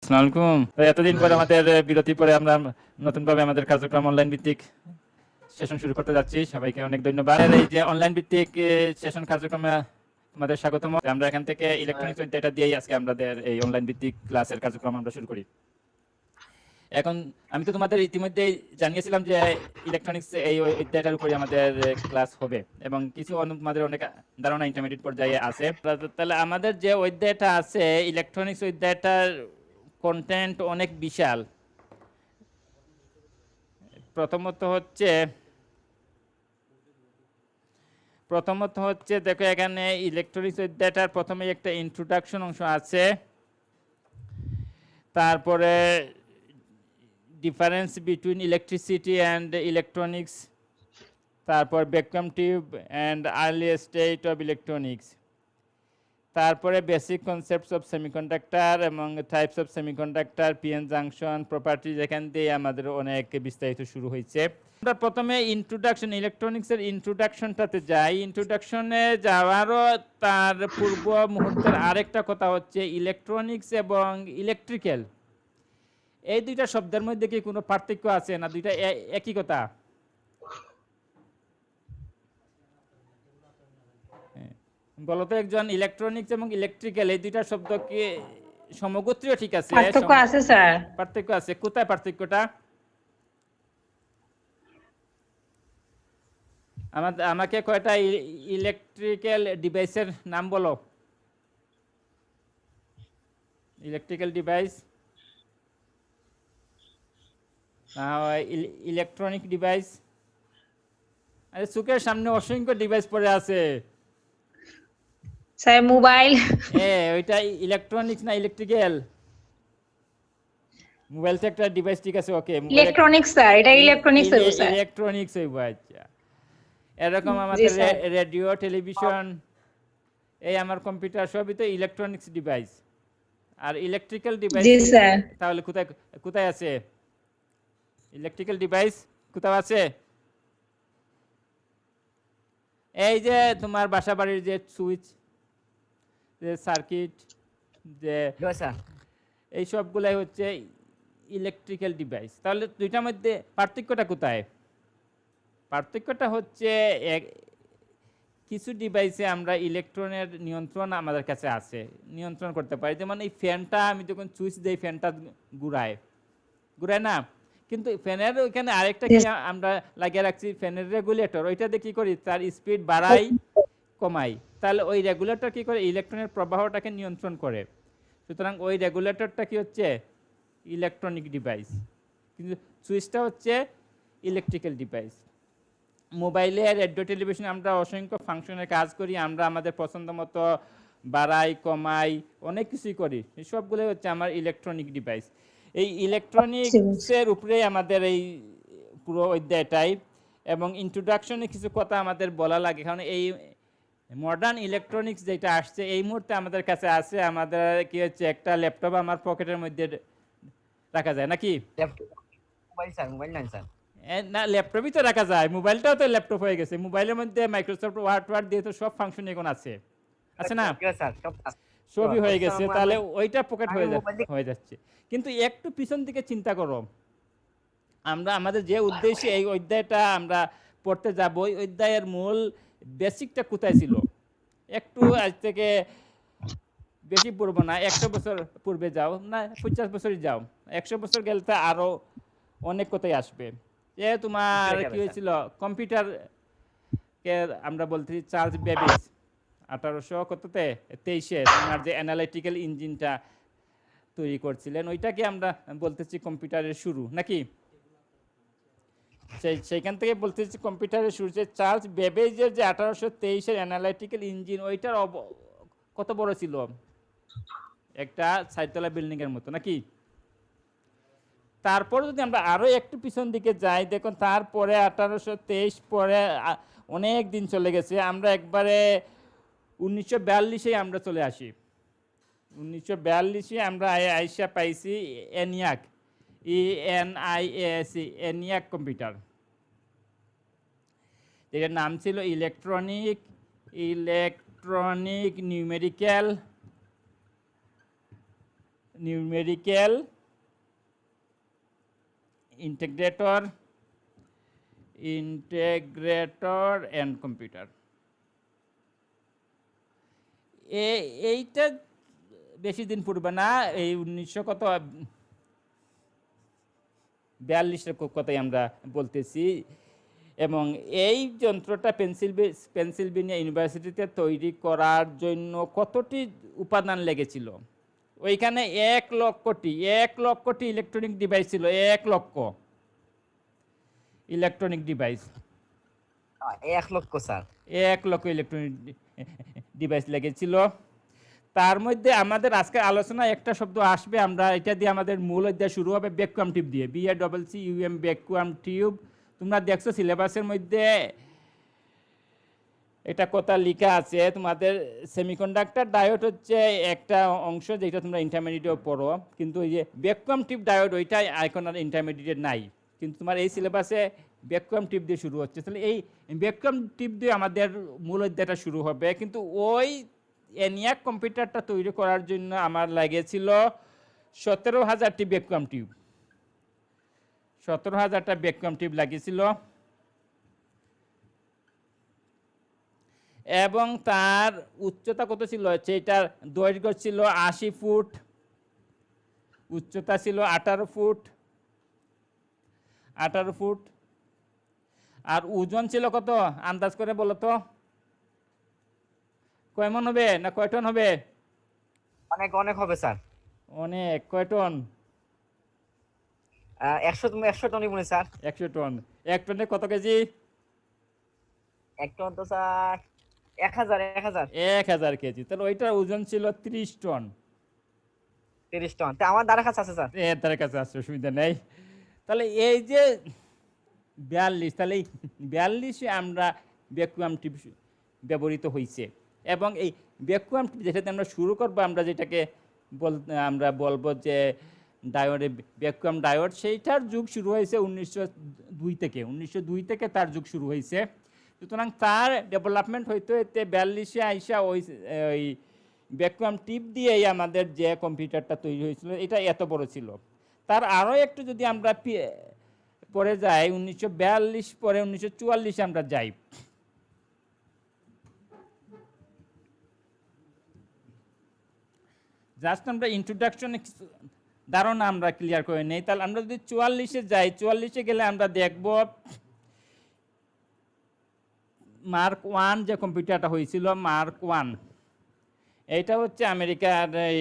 আসসালামু আলাইকুম। তো এতদিন পরে আমাদের বিরতির পরে আমরা নতুনভাবে আমাদের কার্যক্রম অনলাইন ভিত্তিক সেশন শুরু করতে যাচ্ছি। সবাইকে অনেক ধন্যবাদ। এই যে অনলাইন ভিত্তিক সেশন কার্যক্রমে আমাদের স্বাগতম। আমরা এখান থেকে ইলেকট্রনিক্স ডেটা দিয়েই আজকে আমাদের এই অনলাইন ভিত্তিক ক্লাসের কার্যক্রম আমরা শুরু করি। এখন আমি তো তোমাদের ইতিমধ্যেই জানিয়েছিলাম যে ইলেকট্রনিক্স এই অধ্যায়টার উপরে আমাদের ক্লাস হবে এবং কিছু আমাদের অনেক ধারণা ইন্টারমিডিয়েট পর্যায়ে আছে। তাহলে আমাদের যে অধ্যায়টা আছে ইলেকট্রনিক্স অধ্যায়টার কন্টেন্ট অনেক বিশাল। প্রথমত হচ্ছে দেখো এখানে ইলেকট্রনিক্স অধ্যায়টার প্রথমে একটা ইন্ট্রোডাকশন অংশ আছে, তারপরে difference between electricity and electronics, তারপর vacuum tube and early state of electronics, তারপরে বেসিক কনসেপ্টস অফ সেমিকন্ডাক্টর এবং types of semiconductor, PN junction, properties, এখান দিয়ে আমাদের অনেক বিস্তারিত শুরু হয়েছে। আমরা প্রথমে ইন্ট্রোডাকশন, ইলেকট্রনিক্সের ইন্ট্রোডাকশনটাতে যাই। ইন্ট্রোডাকশনে যাওয়ারও তার পূর্ব মুহূর্তের আরেকটা কথা হচ্ছে ইলেকট্রনিক্স এবং ইলেকট্রিক্যাল, এই দুইটা শব্দের মধ্যে কি কোনো পার্থক্য আছে না দুইটা একই কথা? বলতো একজন, ইলেকট্রনিক্স এবং ইলেকট্রিক্যাল এই দুইটা শব্দ কি সমগোত্রীয়? ঠিক আছে, পার্থক্য আছে স্যার। পার্থক্য আছে। কোথায় পার্থক্যটা? আমাকে কয়টা ইলেকট্রিক্যাল ডিভাইসের নাম বলো। Electrical device, electronic device. আরে চোখের সামনে অসংখ্য ডিভাইস পড়ে আছে। Sir mobile. ওইটা ইলেকট্রনিক্স না ইলেকট্রিক্যাল? মোবাইল তো একটা ডিভাইস, ঠিক আছে, ওকে। ইলেকট্রনিক্স স্যার, এটা ইলেকট্রনিক্স হইব স্যার। ইলেকট্রনিক্স হইব, আচ্ছা। এরকম জি আমাদের স্যার। রেডিও, টেলিভিশন, এই আমার কম্পিউটার, সবই তো ইলেকট্রনিক্স ডিভাইস। আর ইলেকট্রিক্যাল ডিভাইস জি স্যার। তাহলে কোথায় কোথায় আছে? ইলেকট্রিক্যাল ডিভাইস কোথাও আছে? এই যে তোমার বাসা বাড়ির যে সুইচ, যে সার্কিট, যে এই সবগুলাই হচ্ছে ইলেকট্রিক্যাল ডিভাইস। তাহলে দুইটার মধ্যে পার্থক্যটা কোথায়? পার্থক্যটা হচ্ছে কিছু ডিভাইসে আমরা ইলেকট্রনের নিয়ন্ত্রণ আমাদের কাছে আছে, নিয়ন্ত্রণ করতে পারি। যেমন এই ফ্যানটা আমি যখন সুইচ দিই ফ্যানটা ঘুরায় না, কিন্তু ফ্যানের ওইখানে আরেকটা কি আমরা লাগিয়ে রাখছি, ফ্যানের রেগুলেটর। ওইটাতে কি করি, তার স্পিড বাড়াই কমাই। তাহলে ওই রেগুলেটর কি করে, ইলেকট্রনের প্রবাহটাকে নিয়ন্ত্রণ করে। সুতরাং ওই রেগুলেটরটা কি হচ্ছে, ইলেকট্রনিক ডিভাইস। কিন্তু সুইচটা হচ্ছে ইলেকট্রিক্যাল ডিভাইস। মোবাইলে, রেডিও, টেলিভিশনে আমরা অসংখ্য ফাংশনের কাজ করি, আমরা আমাদের পছন্দ মতো বাড়াই কমাই অনেক কিছুই করি, এই সবগুলো হচ্ছে আমার ইলেকট্রনিক ডিভাইস। এই ইলেকট্রনিক্সের উপরেই আমাদের এই পুরো অধ্যায়টাই। এবং ইন্ট্রোডাকশনে কিছু কথা আমাদের বলা লাগে, কারণ এই মডার্ন ইলেকট্রনিক্স যেটা আসছে এই মুহূর্তে আমাদের কাছে আছে, আমাদের কি হচ্ছে, একটা ল্যাপটপ আমার পকেটের মধ্যে রাখা যায় নাকি? না, ল্যাপটপই তো রাখা যায়, মোবাইলটাও তো ল্যাপটপ হয়ে গেছে। মোবাইলের মধ্যে মাইক্রোসফট ওয়ার্ড দিয়ে তো সব ফাংশন এখন আছে না? সবই হয়ে গেছে, তাহলে ওইটা পকেট হয়ে যাচ্ছে। কিন্তু একটু পিছন দিকে চিন্তা করো, আমরা আমাদের যে উদ্দেশ্যে এই অধ্যায়টা আমরা পড়তে যাব, ওই অধ্যায়ের মূল বেসিকটা কোথায় ছিল? একটু আজ থেকে বেশি পূর্ব না, 100 বছর পূর্বে যাও, না 50 বছরই যাও। 100 বছর গেলে তো আরো অনেক কথাই আসবে। যে তোমার কি হয়েছিল, কম্পিউটার কে আমরা বলতেছি চার্লস বেবেজ 1823 তোমার যে অ্যানালিটিক্যাল ইঞ্জিনটা তৈরি করছিলেন, ওইটাকে আমরা বলতেছি কম্পিউটারের শুরু নাকি? সেইখান থেকে বলতেছি কম্পিউটারের শুরু। যে চার্লস বেবেজের যে 1823 অ্যানালিটিক্যাল ইঞ্জিন, ওইটার কত বড় ছিল, একটা 4তলা বিল্ডিং এর মতো নাকি? তারপর যদি আমরা আরো একটু পিছন দিকে যাই, দেখুন তারপরে 1823 পরে অনেক দিন চলে গেছে, আমরা একবারে 1942 আমরা চলে আসি। 1942 আমরা আইসা পাইছি এনিয়াক, ENIAC, এনিয়াক কম্পিউটার। এটার নাম ছিল electronic numerical numerical integrator and computer. এইটা বেশি দিন পূর্বে না, এই 1942-এর কথাই আমরা বলতেছি। এবং এই যন্ত্রটা পেনসিলভেনিয়া ইউনিভার্সিটিতে তৈরি করার জন্য কতটি উপাদান লেগেছিল? ওইখানে 1 লক্ষটি ইলেকট্রনিক ডিভাইস ছিল। 1 লক্ষ ইলেকট্রনিক ডিভাইস। 1 লক্ষ স্যার। 1 লক্ষ ইলেকট্রনিক ডিভাইস লেগেছিল। তার মধ্যে আমাদের আজকে আলোচনা একটা শব্দ আসবে, আমরা এটা দিয়ে আমাদের মূল অধ্যায় শুরু হবে ভ্যাকুয়াম টিউব দিয়ে, BACCUM ভ্যাকুয়াম টিউব। তোমরা দেখছো সিলেবাসের মধ্যে এটা কথা লেখা আছে। তোমাদের সেমিকন্ডাক্টর ডায়োড হচ্ছে একটা অংশ যেটা তোমরা ইন্টারমিডিয়েটে পড়ো, কিন্তু এই যে ভ্যাকুয়াম টিউব ডায়োড ওইটাই এখন আর ইন্টারমিডিয়েট নাই, কিন্তু তোমার এই সিলেবাসে ভ্যাকুয়াম টিউব দিয়ে শুরু হচ্ছে। তাহলে এই ভ্যাকুয়াম টিউব দিয়ে আমাদের মূল অধ্যায়টা শুরু হবে। কিন্তু ওই ENIAC কম্পিউটারটা তৈরি করার জন্য আমার লাগেছিল 17,000টি ভ্যাকুয়াম টিউব। 17,000টা ভ্যাকুয়াম টিউব লাগিয়েছিল। এবং তার উচ্চতা কত ছিল? সেটার দৈর্ঘ্য ছিল 80 ফুট, উচ্চতা ছিল 18 ফুট, আর ওজন ছিল কত আন্দাজ করে বলো তো? কয় মন হবে না কয় টন হবে? অনেক অনেক হবে স্যার। অনেক। কয় টন? 100 টনই মনে স্যার। 100 টন। 1 টনে কত কেজি? 1 টন তো স্যার 1000 কেজি। তাহলে ওইটার ওজন ছিল 30 টন। 30 টন। তা আমার দ্বারা কাছে আছে স্যার। তার কাছে আসছে, অসুবিধা নেই। তাহলে এই যে 42, তাহলে এই 42-এ আমরা ভ্যাকুয়াম টিউব ব্যবহৃত হয়েছে। এবং এই ভ্যাকুয়াম টিউব যেটাতে আমরা শুরু করবো, আমরা যেটাকে আমরা বলবো যে ডায়োডে ভ্যাকুয়াম ডায়োড, সেইটার যুগ শুরু হয়েছে 1902 থেকে তার যুগ শুরু হয়েছে। সুতরাং তার ডেভেলপমেন্ট হইতে হইতে 42-এ আইসা ওই ভ্যাকুয়াম টিউব দিয়েই আমাদের যে কম্পিউটারটা তৈরি হয়েছিল এটা এত বড় ছিল। তার আরও একটু যদি আমরা পরে যাই, 1942 পরে 1944-এ আমরা যাই। জাস্ট আমরা ইন্ট্রোডাকশনে কিছু ধারণা আমরা ক্লিয়ার করে নেই। তাহলে আমরা যদি 44-এ যাই, 44-এ গেলে আমরা দেখব মার্ক 1 যে কম্পিউটারটা হয়েছিল, মার্ক 1, এইটা হচ্ছে আমেরিকার এই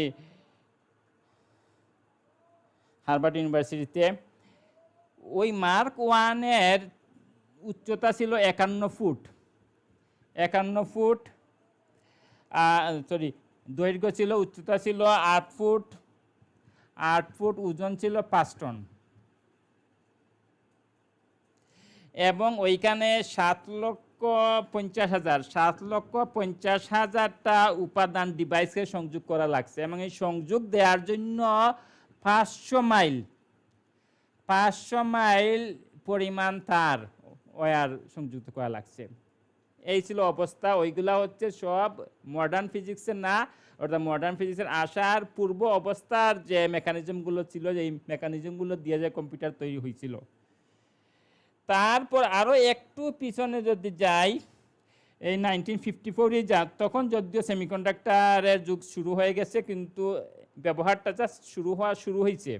হার্ভার্ড ইউনিভার্সিটিতে। ওই মার্ক 1-এর উচ্চতা ছিল 51 ফুট, দৈর্ঘ্য ছিল, উচ্চতা ছিল 8 ফুট, ওজন ছিল 5 টন। এবং ওইখানে 7,50,000টা উপাদান ডিভাইসকে সংযোগ করা লাগছে। এবং এই সংযোগ দেওয়ার জন্য 500 মাইল পরিমাণ তার ওয়্যার সংযুক্ত করা লাগছে। এই ছিল অবস্থা। ওইগুলা হচ্ছে সব মডার্ন ফিজিক্সের না, অর্থাৎ মডার্ন ফিজিক্সের আসার পূর্ব অবস্থার যে মেকানিজমগুলো ছিল, এই মেকানিজমগুলো দিয়ে যে কম্পিউটার তৈরি হয়েছিল। তারপর আরও একটু পিছনে যদি যাই, এই 1954-এ তখন যদিও সেমিকন্ডাক্টরের যুগ শুরু হয়ে গেছে, কিন্তু ব্যবহারটা জাস্ট শুরু হয়েছে।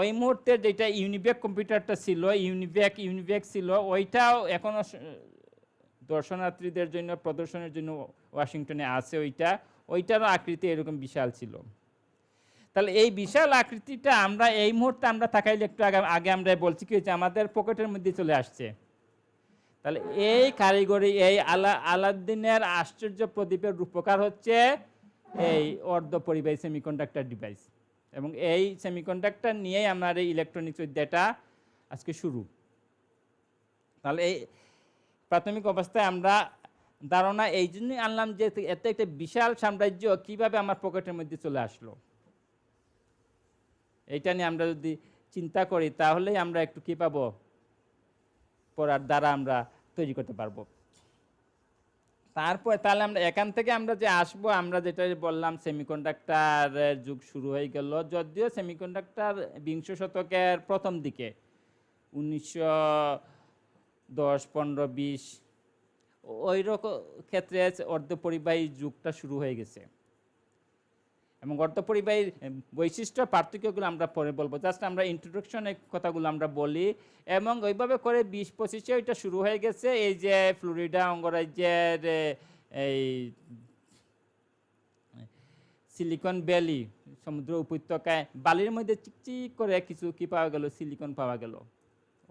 ওই মুহূর্তে যেটা ইউনিভ্যাক কম্পিউটারটা ছিল, ইউনিভ্যাক ছিল, ওইটাও এখনও দর্শনার্থীদের জন্য প্রদর্শনের জন্য ওয়াশিংটনে আছে। ওইটারও আকৃতি এরকম বিশাল ছিল। তাহলে এই বিশাল আকৃতিটা আমরা এই মুহূর্তে আমরা তাকাইলে একটু আগে আমরা বলছি কি হচ্ছে, আমাদের পকেটের মধ্যে চলে আসছে। তাহলে এই কারিগরি, এই আলাউদ্দিনের আশ্চর্য প্রদীপের রূপকার হচ্ছে এই অর্ধপরিবাহী সেমিকন্ডাক্টর ডিভাইস। এবং এই সেমিকন্ডাক্টর নিয়েই আমার এই ইলেকট্রনিক্স অধ্যায়টা আজকে শুরু। তাহলে এই প্রাথমিক অবস্থায় আমরা ধারণা এই জন্যই আনলাম যে এত একটা বিশাল সাম্রাজ্য কিভাবে আমার পকেটের মধ্যে চলে আসলো, এইটা নিয়ে আমরা যদি চিন্তা করি তাহলেই আমরা একটু কী পাবো, পড়ার দ্বারা আমরা তৈরি করতে পারবো। তারপর তাহলে আমরা এখান থেকে আমরা যে আসবো, আমরা যেটা বললাম সেমিকন্ডাক্টর যুগ শুরু হয়ে গেল, যদিও সেমিকন্ডাক্টর বিংশ শতকের প্রথম দিকে 1910, 15, 20 ওই রকম ক্ষেত্রে অর্ধপরিবাহী যুগটা শুরু হয়ে গেছে। এবং অর্ধপরিবাহীর বৈশিষ্ট্য পার্থক্যগুলো আমরা পরে বলবো, জাস্ট আমরা ইন্ট্রোডাকশনের কথাগুলো আমরা বলি। এবং ওইভাবে করে 20-25-এ ওইটা শুরু হয়ে গেছে। এই যে ফ্লোরিডা অঙ্গরাজ্যের এই সিলিকন ভ্যালি, সমুদ্র উপত্যকায় বালির মধ্যে চিকচিক করে কিছু কি পাওয়া গেল, সিলিকন পাওয়া গেল।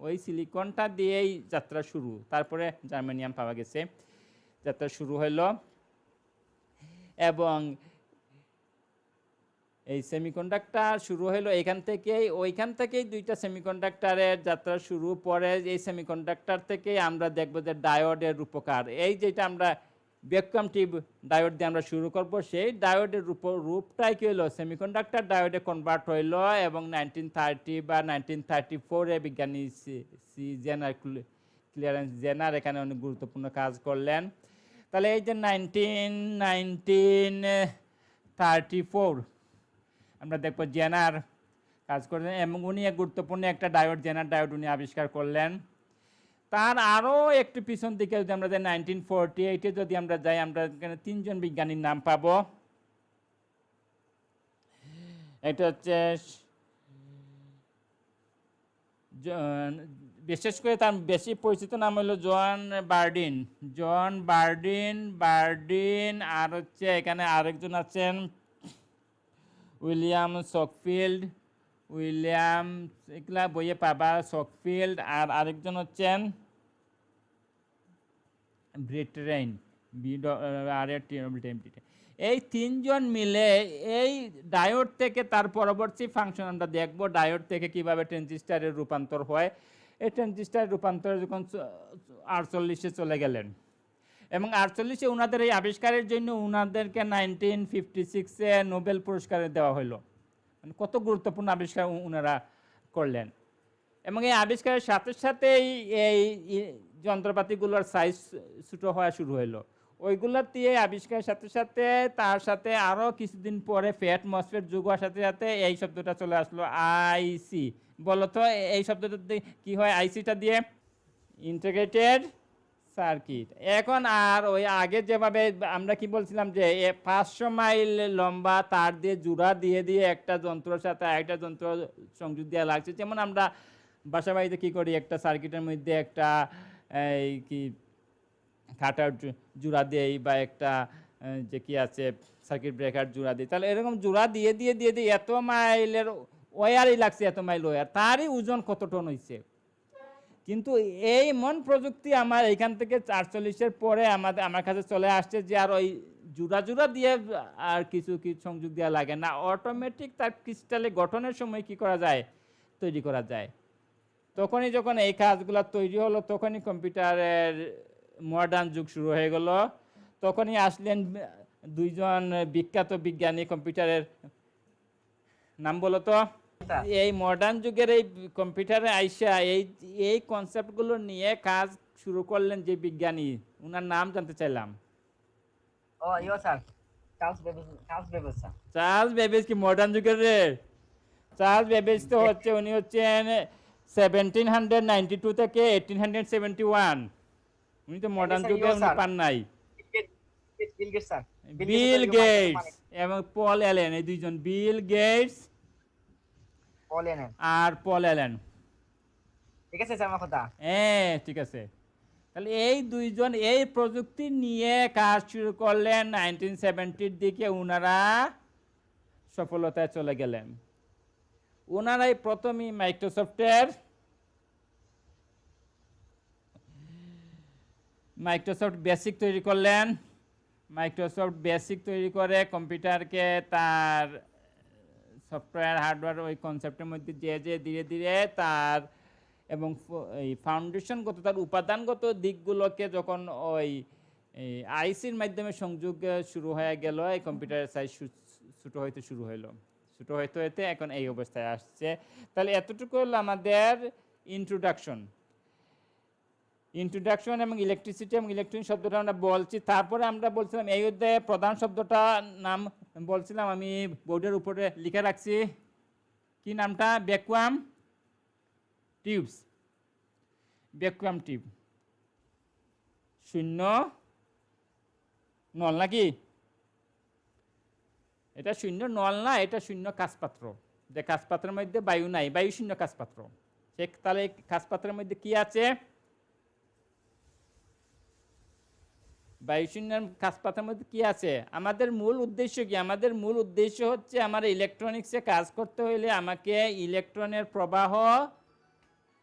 ওই সিলিকনটা দিয়েই যাত্রা শুরু। তারপরে জার্মেনিয়াম পাওয়া গেছে, যাত্রা শুরু হলো। এবং এই সেমিকন্ডাক্টর শুরু হলো এখান থেকেই, ওইখান থেকেই দুইটা সেমিকন্ডাক্টরের যাত্রা শুরু। পরে এই সেমিকন্ডাক্টর থেকেই আমরা দেখবো যে ডায়োডের রূপকার, এই যেটা আমরা ভ্যাকুয়াম টিউব ডায়োড দিয়ে আমরা শুরু করব, সেই ডায়োডের রূপটাই কি হলো, সেমিকন্ডাক্টর ডায়োডে কনভার্ট হইলো। এবং 1930 বা 1934-এ বিজ্ঞানী সি জেনার ক্লিয়ারেন্স জেনার এখানে অনেক গুরুত্বপূর্ণ কাজ করলেন। তাহলে এই যে 1934 আমরা দেখবো জেনার কাজ করলেন, এবং উনি এক গুরুত্বপূর্ণ একটা ডায়োড, জেনার ডায়োড উনি আবিষ্কার করলেন। তার আরও একটু পিছন দিকে যদি আমরা যাই 1948-এ যদি আমরা যাই, আমরা এখানে 3 জন বিজ্ঞানীর নাম পাবো। এটা হচ্ছে বিশেষ করে তার বেশি পরিচিত নাম হলো জন বার্ডিন। আর হচ্ছে এখানে আরেকজন আছেন উইলিয়াম সকফিল্ড, এগুলা বইয়ে পাবা, সকফিল্ড। আর আরেকজন হচ্ছেন ব্রিটরেইন, এই 3 জন মিলে এই ডায়োড থেকে তার পরবর্তী ফাংশন আমরা দেখব, ডায়োড থেকে কিভাবে ট্রানজিস্টরের রূপান্তর হয়। এই ট্রানজিস্টরের রূপান্তর যখন 48-এ চলে গেলেন, এবং 48-এ ওনাদের এই আবিষ্কারের জন্য ওনাদেরকে 1956-এ নোবেল পুরস্কার দেওয়া হলো। মানে কত গুরুত্বপূর্ণ আবিষ্কার ওনারা করলেন। এবং এই আবিষ্কারের সাথে সাথেই এই যন্ত্রপাতিগুলোর সাইজ ছোটো হওয়া শুরু হলো। ওইগুলো দিয়ে আবিষ্কারের সাথে সাথে তার সাথে আরও কিছুদিন পরে ফ্যাট মসফেট যুগ হওয়ার সাথে সাথে এই শব্দটা চলে আসলো, আইসি। বলো তো এই শব্দটা দিয়ে কী হয়, আইসিটা দিয়ে? Integrated circuit. এখন আর ওই আগে যেভাবে আমরা কি বলছিলাম যে 500 মাইল লম্বা তার দিয়ে জোড়া দিয়ে দিয়ে একটা যন্ত্রের সাথে আরেকটা যন্ত্র সংযোগ দেওয়া লাগছে, যেমন আমরা বাসা বাড়িতে কী করি, একটা সার্কিটের মধ্যে একটা এই কি কাটার জোড়া দেই, বা একটা যে কি আছে সার্কিট ব্রেকার জোড়া দিই। তাহলে এরকম জোড়া দিয়ে দিয়ে দিয়ে দিয়ে এত মাইলের ওয়্যারই লাগছে, এত মাইল ওয়্যার, তারই ওজন কত টন হয়েছে। কিন্তু এই মন প্রযুক্তি আমার এখান থেকে 48-এর পরে আমার কাছে চলে আসছে যে আর ওই জোড়া দিয়ে আর কিছু সংযোগ দেওয়া লাগে না, অটোমেটিক তার ক্রিস্টালে গঠনের সময় কি করা যায়, তৈরি করা যায়। তখনই যখন এই কাজগুলো তৈরি হলো, তখনই কম্পিউটারের মডার্ন যুগ শুরু হয়ে গেল। তখনই আসলেন 2 জন বিখ্যাত বিজ্ঞানী, কম্পিউটারের নাম বলো তো। এই মডার্ন যুগের এই কম্পিউটারে আইসা এই কনসেপ্টগুলো নিয়ে কাজ শুরু করলেন যে বিজ্ঞানী, ওনার নাম জানতে চাইলাম। Charles Babbage. কি মডার্ন যুগের রে? চার্লস বেবেজ তো হচ্ছে উনি হচ্ছেন 1792 থেকে 1871। উনি তো মডার্ন যুগে উনি পান নাই। বিল গেটস এবং পল অ্যালেন, এই 2 জন, বিল গেটস আর পল অ্যালেন। ঠিক আছে স্যার, আমার কথা? হ্যাঁ ঠিক আছে। তাহলে এই 2 জন এই প্রযুক্তি নিয়ে কাজ শুরু করলেন। 1970-র দিকে ওনারা সফলতায় চলে গেলেন। ওনারাই প্রথমই মাইক্রোসফট বেসিক তৈরি করলেন। মাইক্রোসফট বেসিক তৈরি করে কম্পিউটারকে তার সফটওয়্যার হার্ডওয়্যার ওই কনসেপ্টের মধ্যে যে ধীরে ধীরে তার এবং এই ফাউন্ডেশনগত তার উপাদানগত দিকগুলোকে যখন ওই আইসির মাধ্যমে সংযোগ শুরু হয়ে গেল, এই কম্পিউটারের সাইজ ছোটো হইতে শুরু হলো, ছোটো হইতে হইতে এখন এই অবস্থায় আসছে। তাহলে এতটুকু হলো আমাদের ইন্ট্রোডাকশন। ইন্ট্রোডাকশন এবং ইলেকট্রিসিটি এবং ইলেকট্রনিক শব্দটা আমরা বলছি, তারপরে আমরা বলছিলাম এই অধ্যায়ে প্রধান শব্দটা নাম বলছিলাম, আমি বোর্ডের উপরে লিখে রাখছি, কি নামটা? Vacuum tubes. ভ্যাকুয়াম টিউব, শূন্য নল নাকি? এটা শূন্য নল না, এটা শূন্য কাজপাত্র, যে কাজপাত্রের মধ্যে বায়ু নাই, বায়ু শূন্য কাজপাত্র। সে তাহলে কাজপাত্রের মধ্যে কি আছে? বায়ু শূন্য কাজপাত্রের মধ্যে কি আছে? আমাদের মূল উদ্দেশ্য কি? আমাদের মূল উদ্দেশ্য হচ্ছে আমার ইলেকট্রনিক্সে কাজ করতে হইলে আমাকে ইলেকট্রনের প্রবাহ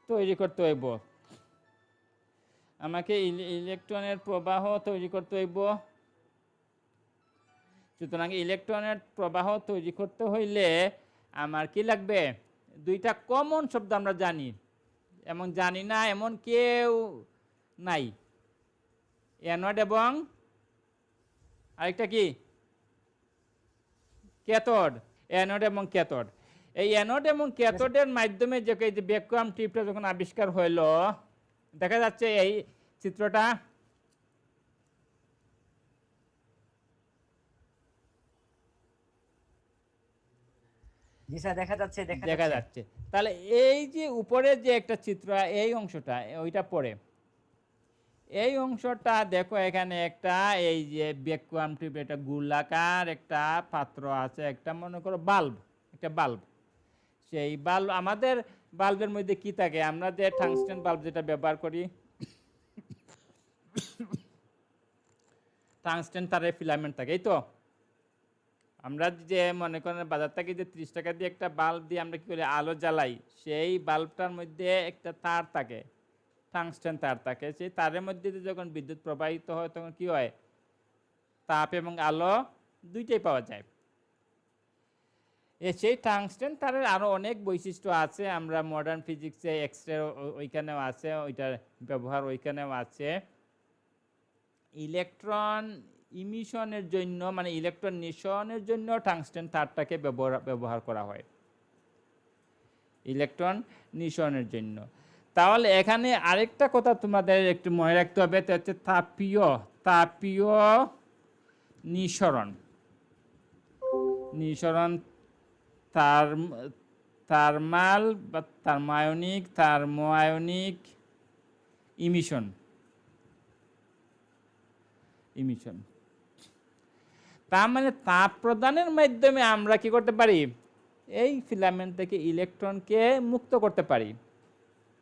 তৈরি করতে হইব, আমাকে ইলেকট্রনের প্রবাহ তৈরি করতে হইব। সুতরাং ইলেকট্রনের প্রবাহ তৈরি করতে হইলে আমার কি লাগবে? দুইটা কমন শব্দ আমরা জানি, এমন জানি না এমন কেউ নাই, অ্যানোড এবং আরেকটা কি? ক্যাথোড। অ্যানোড এবং ক্যাথোড। এই অ্যানোড এবং ক্যাথোডের মাধ্যমে যে ভ্যাকুয়াম টিউবটা যখন আবিষ্কার হইল, দেখা যাচ্ছে এই চিত্রটা, জি স্যার দেখা যাচ্ছে দেখা যাচ্ছে। তাহলে এই যে উপরে যে একটা চিত্র, এই অংশটা ওইটা পড়ে, এই অংশটা দেখো, এখানে একটা এই যে ভ্যাকুয়াম টিউব, একটা গোলাকার একটা পাত্র আছে, একটা মনে করো বাল্ব, একটা বাল্ব। সেই বাল্ব, আমাদের বাল্বের মধ্যে কি থাকে? আমরা যে টাংস্টেন বাল্ব যেটা ব্যবহার করি, টাংস্টেন তারের ফিলামেন্ট থাকে, এই তো। আমরা যে মনে করেন বাজার থেকে যে 30 টাকা দিয়ে একটা বাল্ব দিয়ে আমরা কি করি? আলো জ্বালাই, সেই বাল্বটার মধ্যে একটা তার থাকে, টাংস্টেন তার থাকে। সেই তারের মধ্যে যখন বিদ্যুৎ প্রবাহিত হয় তখন কি হয়? তাপ এবং আলো দুইটাই পাওয়া যায়। সেই টাংস্টেন তারের আরও অনেক বৈশিষ্ট্য আছে, আমরা মডার্ন ফিজিক্সে এক্সরে ওইখানেও আছে, ওইটার ব্যবহার ওইখানেও আছে। ইলেকট্রন ইমিশনের জন্য, মানে ইলেকট্রন নিঃসরণের জন্য টাংস্টেন তারটাকে ব্যবহার করা হয়, ইলেকট্রন নিঃসরণের জন্য। তাহলে এখানে আরেকটা কথা তোমাদের একটু মনে রাখতে হবে, তা হচ্ছে তাপীয় নিঃসরণ। থার্মাল বা থার্মোআয়নিক ইমিশন। তার মানে তাপ প্রদানের মাধ্যমে আমরা কি করতে পারি? এই ফিলামেন্ট থেকে ইলেকট্রনকে মুক্ত করতে পারি।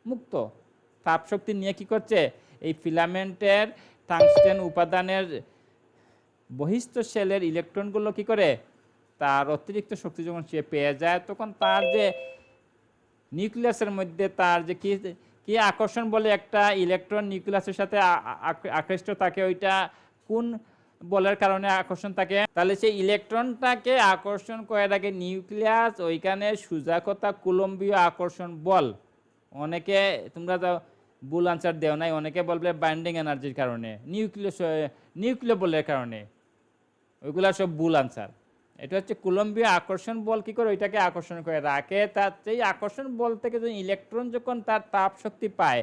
মুক্ত তাপ শক্তি নিয়ে কি করছে? এই ফিলামেন্টের টাংস্টেন উপাদানের বহিস্থ শেলের ইলেকট্রনগুলো কি করে? তার অতিরিক্ত শক্তি যখন সে পেয়ে যায়, তখন তার যে নিউক্লিয়াসের মধ্যে তার যে কি আকর্ষণ বলে, একটা ইলেকট্রন নিউক্লিয়াসের সাথে আকৃষ্ট থাকে, ওইটা কোন বলের কারণে আকর্ষণ থাকে? তাহলে সেই ইলেকট্রনটাকে আকর্ষণ করে রাখে নিউক্লিয়াস, ওইখানে সোজা কথা কুলম্বীয় আকর্ষণ বল। অনেকে তোমরা তো ভুল আনসার দেও নাই, অনেকে বলবে বাইন্ডিং এনার্জির কারণে, নিউক্লিয় বলের কারণে, ওইগুলা সব ভুল আনসার। এটা হচ্ছে কুলম্বীয় আকর্ষণ বল কি করে ওইটাকে আকর্ষণ করে রাখে। তার সেই আকর্ষণ বল থেকে যখন ইলেকট্রন যখন তার তাপ শক্তি পায়,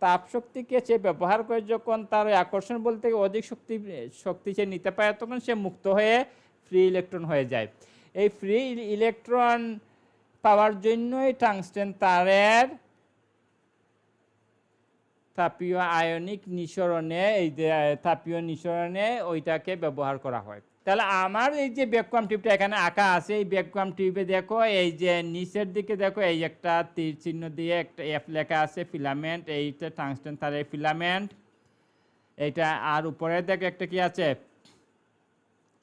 তাপ শক্তিকে সে ব্যবহার করে যখন তার ওই আকর্ষণ বল থেকে অধিক শক্তি সে নিতে পারে, তখন সে মুক্ত হয়ে ফ্রি ইলেকট্রন হয়ে যায়। এই ফ্রি ইলেকট্রন পাওয়ার জন্যই টাংস্টেন তারের তাপীয় আয়নিক নিঃসরণে, এই যে তাপীয় নিঃসরণে ওইটাকে ব্যবহার করা হয়। তাহলে আমার এই যে ভ্যাকুয়াম টিউবটা এখানে আঁকা আছে, এই ভ্যাকুয়াম টিউবে দেখো, এই যে নিচের দিকে দেখো, এই একটা তীর চিহ্ন দিয়ে একটা এফ লেখা আছে, ফিলামেন্ট। এইটা টাংস্টেন তারের ফিলামেন্ট এইটা। আর উপরে দেখো একটা কি আছে?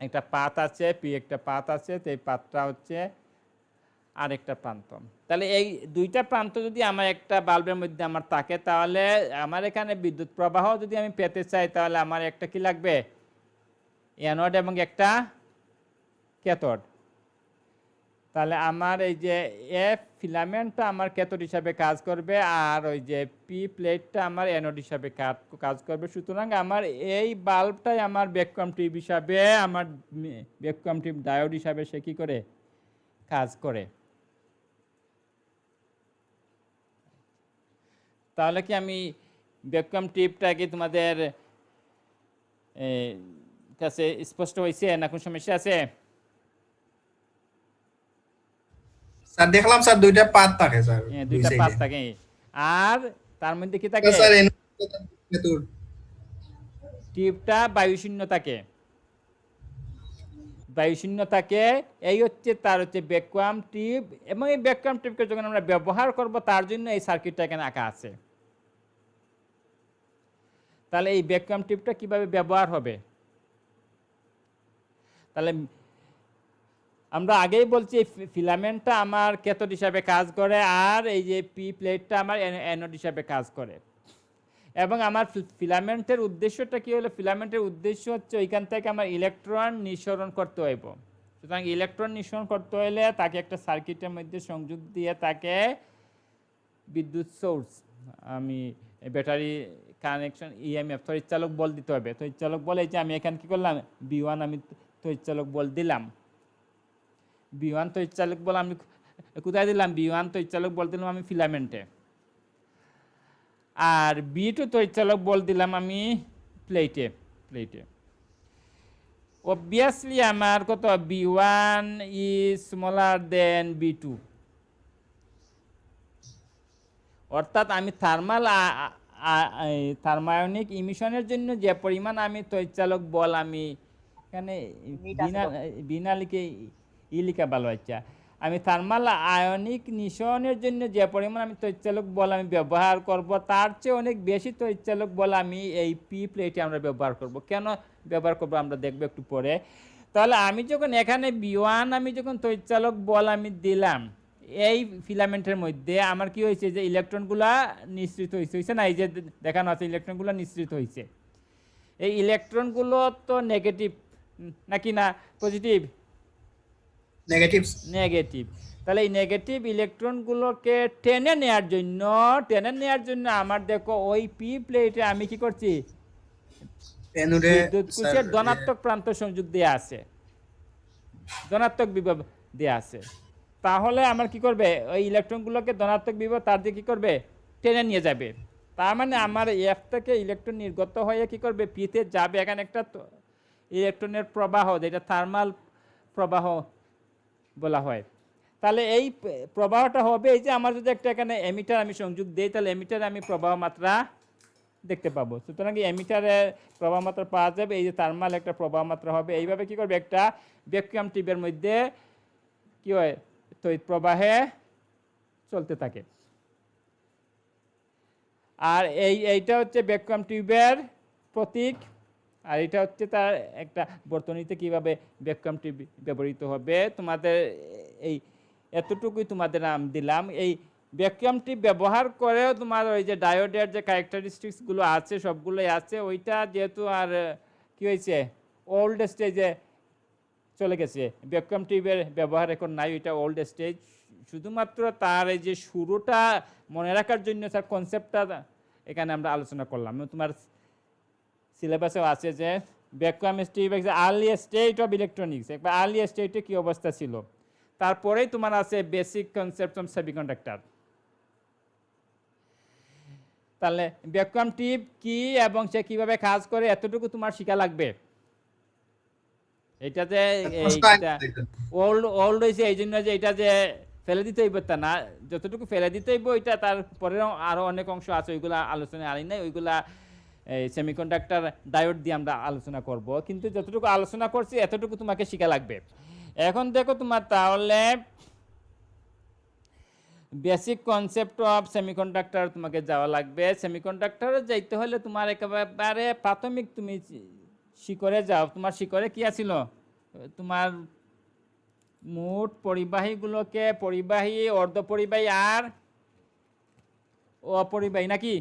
একটা পাত আছে, একটা পাত আছে। তো এই পাতটা হচ্ছে আরেকটা প্রান্ত। তাহলে এই দুইটা প্রান্ত যদি আমার একটা বাল্বের মধ্যে আমার থাকে, তাহলে আমার এখানে বিদ্যুৎ প্রবাহ যদি আমি পেতে চাই, তাহলে আমার একটা কি লাগবে? অ্যানোড এবং একটা ক্যাথোড। তাহলে আমার এই যে এফ ফিলামেন্টটা আমার ক্যাথোড হিসাবে কাজ করবে, আর ওই যে পি প্লেটটা আমার অ্যানোড হিসাবে কাজ করবে। সুতরাং আমার এই বাল্বটাই আমার ভ্যাকুয়াম টিউব হিসাবে, আমার ভ্যাকুয়াম টিউব ডায়োড হিসাবে সে কি করে কাজ করে। তাহলে কি আমি ভ্যাকুয়াম টিউবটা কি তোমাদের কাছে স্পষ্ট হয়েছে না কোনো সমস্যা আছে? স্যার দেখলাম স্যার দুইটা পাত থাকে স্যার দুই দুইটা পাত সাইডে থাকে। আর তার মধ্যে কি থাকে? স্যার ভেতর টিউবটা বায়ুশূন্য থাকে, বায়ুশূন্য থাকে। এই হচ্ছে তার হচ্ছে ভ্যাকুয়াম টিউব। এবং এই ভ্যাকুয়াম টিউবকে যখন আমরা ব্যবহার করব তার জন্য এই সার্কিটটা এখানে আঁকা আছে। তাহলে এই ভ্যাকুয়াম টিউবটা কিভাবে ব্যবহার হবে? তাহলে আমরা আগেই বলছি ফিলামেন্টটা আমার ক্যাথোড হিসাবে কাজ করে, আর এই যে পি প্লেটটা আমার অ্যানোড হিসাবে কাজ করে। এবং আমার ফিলামেন্টের উদ্দেশ্যটা কি হলো? ফিলামেন্টের উদ্দেশ্য হচ্ছে ওইখান থেকে আমার ইলেকট্রন নিঃসরণ করতে হইব। সুতরাং ইলেকট্রন নিঃসরণ করতে হলে তাকে একটা সার্কিটের মধ্যে সংযোগ দিয়ে তাকে বিদ্যুৎ সোর্স, আমি ব্যাটারি কানেকশন, ইএমএফ তড়িৎচালক বল দিতে হবে। তড়িৎচালক বল এই যে আমি এখানে কি করলাম, B1 আমি তড়িৎচালক বল দিলাম। B1 তড়িৎচালক বল আমি কোথায় দিলাম? B1 তড়িৎচালক বল দিলাম আমি ফিলামেন্টে। আর B2 তড়িৎচালক বল দিলাম আমি প্লেটে। অবভিয়াসলি আমার কত? B1 is smaller then B2। অর্থাৎ আমি থার্মায়নিক ইমিশনের জন্য যে পরিমাণ আমি তড়িৎচালক বল আমি এখানে বিনা লিখে লিখা ভালো হচ্ছে। আমি থার্মাল আয়নিক নিঃসরণের জন্য যে পরিমাণ আমি তড়িৎচালক বল আমি ব্যবহার করব তার চেয়ে অনেক বেশি তড়িৎচালক বল আমি এই পি প্লেটে আমরা ব্যবহার করব। কেন ব্যবহার করব আমরা দেখব একটু পরে। তাহলে আমি যখন এখানে B1 আমি যখন তড়িৎচালক বল আমি দিলাম এই ফিলামেন্টের মধ্যে, আমার কি হয়েছে যে ইলেকট্রনগুলা নিঃসৃত হয়েছে না? এই যে দেখানো আছে ইলেকট্রনগুলো নিঃসৃত হয়েছে। এই ইলেকট্রনগুলো তো নেগেটিভ নাকি না পজিটিভ? নেগেটিভ। তাহলে এই নেগেটিভ ইলেকট্রনগুলোকে টেনে নেওয়ার জন্য আমার দেখো ওই পি প্লেটে আমি কি করছি? বিদ্যুৎ কোষের ধনাত্মক প্রান্ত সংযোগ দেওয়া আছে, ধনাত্মক বিভব দেওয়া আছে। তাহলে আমার কি করবে? ওই ইলেকট্রনগুলোকে ধনাত্মক বিভব তার দিয়ে কি করবে? টেনে নিয়ে যাবে। তার মানে আমার এফ থেকে ইলেকট্রন নির্গত হয়ে কি করবে? পিতে যাবে। এখানে একটা ইলেকট্রনের প্রবাহ, যেটা থার্মাল প্রবাহ বলা হয়। তাহলে এই প্রবাহটা হবে এই যে আমার যদি একটা এখানে এমিটার আমি সংযোগ দিই, তাহলে এমিটারে আমি প্রবাহ মাত্রা দেখতে পাবো। সুতরাং এমিটারে প্রবাহ মাত্রা পাওয়া যাবে। এই যে থার্মাল একটা প্রবাহ মাত্রা হবে। এইভাবে কি করবে? একটা ভ্যাকুয়াম টিউবের মধ্যে কি হয়? তড়িৎ প্রবাহে চলতে থাকে। আর এইটা হচ্ছে ভ্যাকুয়াম টিউবের প্রতীক। আর এটা হচ্ছে তার একটা বর্তনীতে কিভাবে ভ্যাকুয়াম টিউব ব্যবহৃত হবে। তোমাদের এই এতটুকুই তোমাদের নাম দিলাম। এই ভ্যাকুয়াম টিউব ব্যবহার করেও তোমার ওই যে ডায়োডের যে ক্যারেক্টারিস্টিক্সগুলো আছে সবগুলোই আছে। ওইটা যেহেতু আর কি হয়েছে? ওল্ড স্টেজে চলে গেছে, ভ্যাকুয়াম টিউবের ব্যবহার এখন নাই, ওইটা ওল্ড স্টেজ। শুধুমাত্র তার এই যে শুরুটা মনে রাখার জন্য তার কনসেপ্টটা এখানে আমরা আলোচনা করলাম। তোমার সিলেবাসেও আছে যে vacuum tube early state of electronics, একবার আর্লি স্টেটে কী অবস্থা ছিল। তারপরেই তোমার আছে বেসিক কনসেপ্ট অফ সেমিকন্ডাক্টর। তাহলে ভ্যাকুয়াম টিউব কি এবং সে কিভাবে কাজ করে এতটুকু তোমার শিখা লাগবে। এটা যে ওল্ড হয়েছে এই জন্য যে এটা যে ফেলে দিতে হইব তা না, যতটুকু ফেলে দিতে হইব এটা তারপরে আরও অনেক অংশ আছে, ওইগুলা আলোচনায় আনি নাই। ওইগুলা সেমিকন্ডাক্টর ডায়োড দিয়ে আমরা আলোচনা করব, কিন্তু যতটুকু আলোচনা করছি এতটুকু তোমাকে শিখা লাগবে। এখন দেখো তোমার তাহলে বেসিক কনসেপ্ট অফ সেমিকন্ডাক্টর তোমাকে যাওয়া লাগবে। সেমিকন্ডাক্টরে যাইতে হলে তোমার একেবারে প্রাথমিক তুমি শিকড়ে যাও। তোমার শিকড়ে কি আছিল? তোমার মোট পরিবাহীগুলোকে পরিবাহী, অর্ধপরিবাহী আর অপরিবাহী নাকি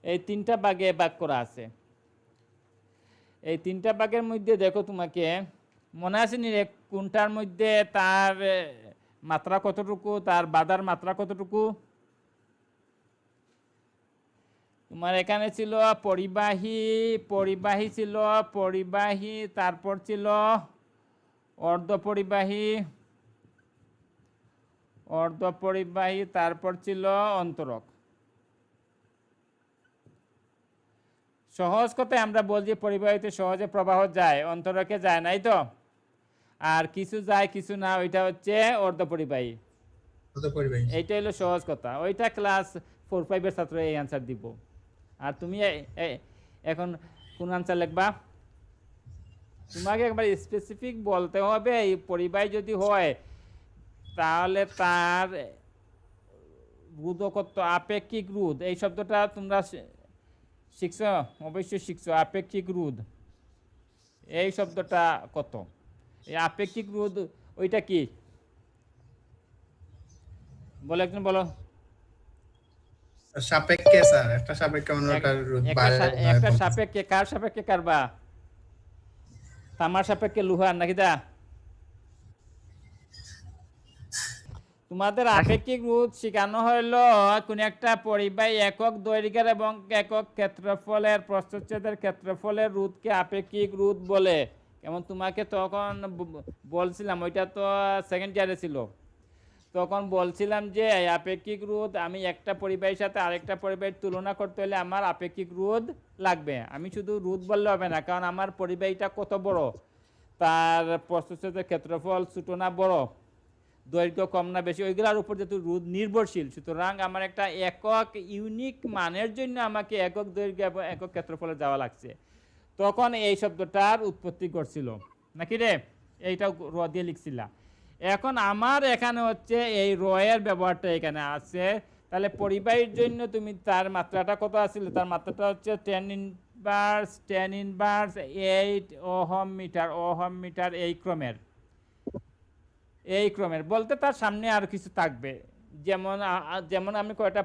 এই তিনটা ভাগে ভাগ করা আছে। এই তিনটা ভাগের মধ্যে দেখো তোমাকে মনে আছে নি কোনটার মধ্যে তার মাত্রা কতটুকু, তার বাধার মাত্রা কতটুকু? তোমার এখানে ছিল পরিবাহী ছিল পরিবাহী, তারপর ছিল অর্ধপরিবাহী, তারপর ছিল অন্তরক। সহজ কথায় আমরা বলছি পরিবাহিত সহজে প্রবাহ যায়, অন্তরকে যায় নাই তো, আর কিছু যায় কিছু না, ওইটা হচ্ছে অর্ধপরিবাহী। কত পরিবাহী? এইটা হলো সহজ কথা, ওইটা ক্লাস 4-5 ছাত্র এই অ্যান্সার দিব। আর তুমি এখন কোন অ্যান্সার লিখবা? তোমাকে একবার স্পেসিফিক বলতে হবে এই পরিবাহী যদি হয় তাহলে তার রোধকত্ব, আপেক্ষিক রোধ, এই শব্দটা তোমরা শিখছো, অবশ্যই শিখছো। আপেক্ষিক রোধ এই শব্দটা কত? এই আপেক্ষিক রোধ ওইটা কি বলো, একজন বলো। সাপেক্ষে স্যার, একটা সাপেক্ষে অন্যটার একটা সাপেক্ষে, কার সাপেক্ষে কারবা? তামার সাপেক্ষে লোহার নাকি? দা তোমাদের আপেক্ষিক রোধ শেখানো হলো কোন একটা পরিবাহী একক দৈর্ঘ্যের এবং একক ক্ষেত্রফলের প্রস্থচ্ছেদের ক্ষেত্রফলের রোধকে আপেক্ষিক রোধ বলে। যেমন তোমাকে তখন বলছিলাম, ওইটা তো সেকেন্ড ইয়ারে ছিল, তখন বলছিলাম যে আপেক্ষিক রোধ, আমি একটা পরিবাহীর সাথে আরেকটা পরিবাহীর তুলনা করতে হলে আমার আপেক্ষিক রোধ লাগবে। আমি শুধু রোধ বললে হবে না, কারণ আমার পরিবাহীটা কত বড়, তার প্রস্থচ্ছেদের ক্ষেত্রফল ছোট না বড়, দৈর্ঘ্য কম না বেশি, ওইগুলোর উপর যেহেতু রোধ নির্ভরশীল, সুতরাং আমার একটা একক ইউনিক মানের জন্য আমাকে একক দৈর্ঘ্য এবং একক ক্ষেত্রফলে যাওয়া লাগছে। তখন এই শব্দটার উৎপত্তি করছিল নাকি রে? এইটা র দিয়ে লিখছিলাম। এখন আমার এখানে হচ্ছে এই রয়ের ব্যবহারটা এখানে আছে। তাহলে পরিবাহীর জন্য তুমি তার মাত্রাটা কত আছিল? তার মাত্রাটা হচ্ছে 10 ইনভার্স 8 ওহম মিটার, এই ক্রমের বলতে তার সামনে আর কিছু থাকবে। যেমন আমি কয়টা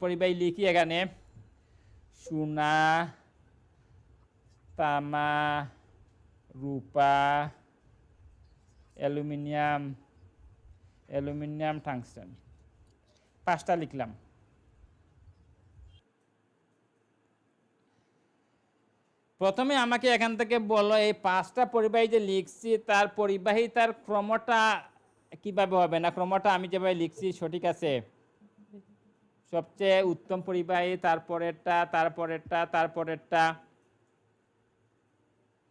পরিবাহী লিখি এখানে: সোনা, তামা, রূপা, অ্যালুমিনিয়াম, টাংস্টেন, 5টা লিখলাম। প্রথমে আমাকে এখান থেকে বলো এই 5টা পরিবাহী যে লিখছি তার পরিবাহিতার ক্রমটা কিভাবে হবে, না ক্রমটা আমি যেভাবে লিখছি সঠিক আছে? সবচেয়ে উত্তম পরিবাহী, তারপরেরটা,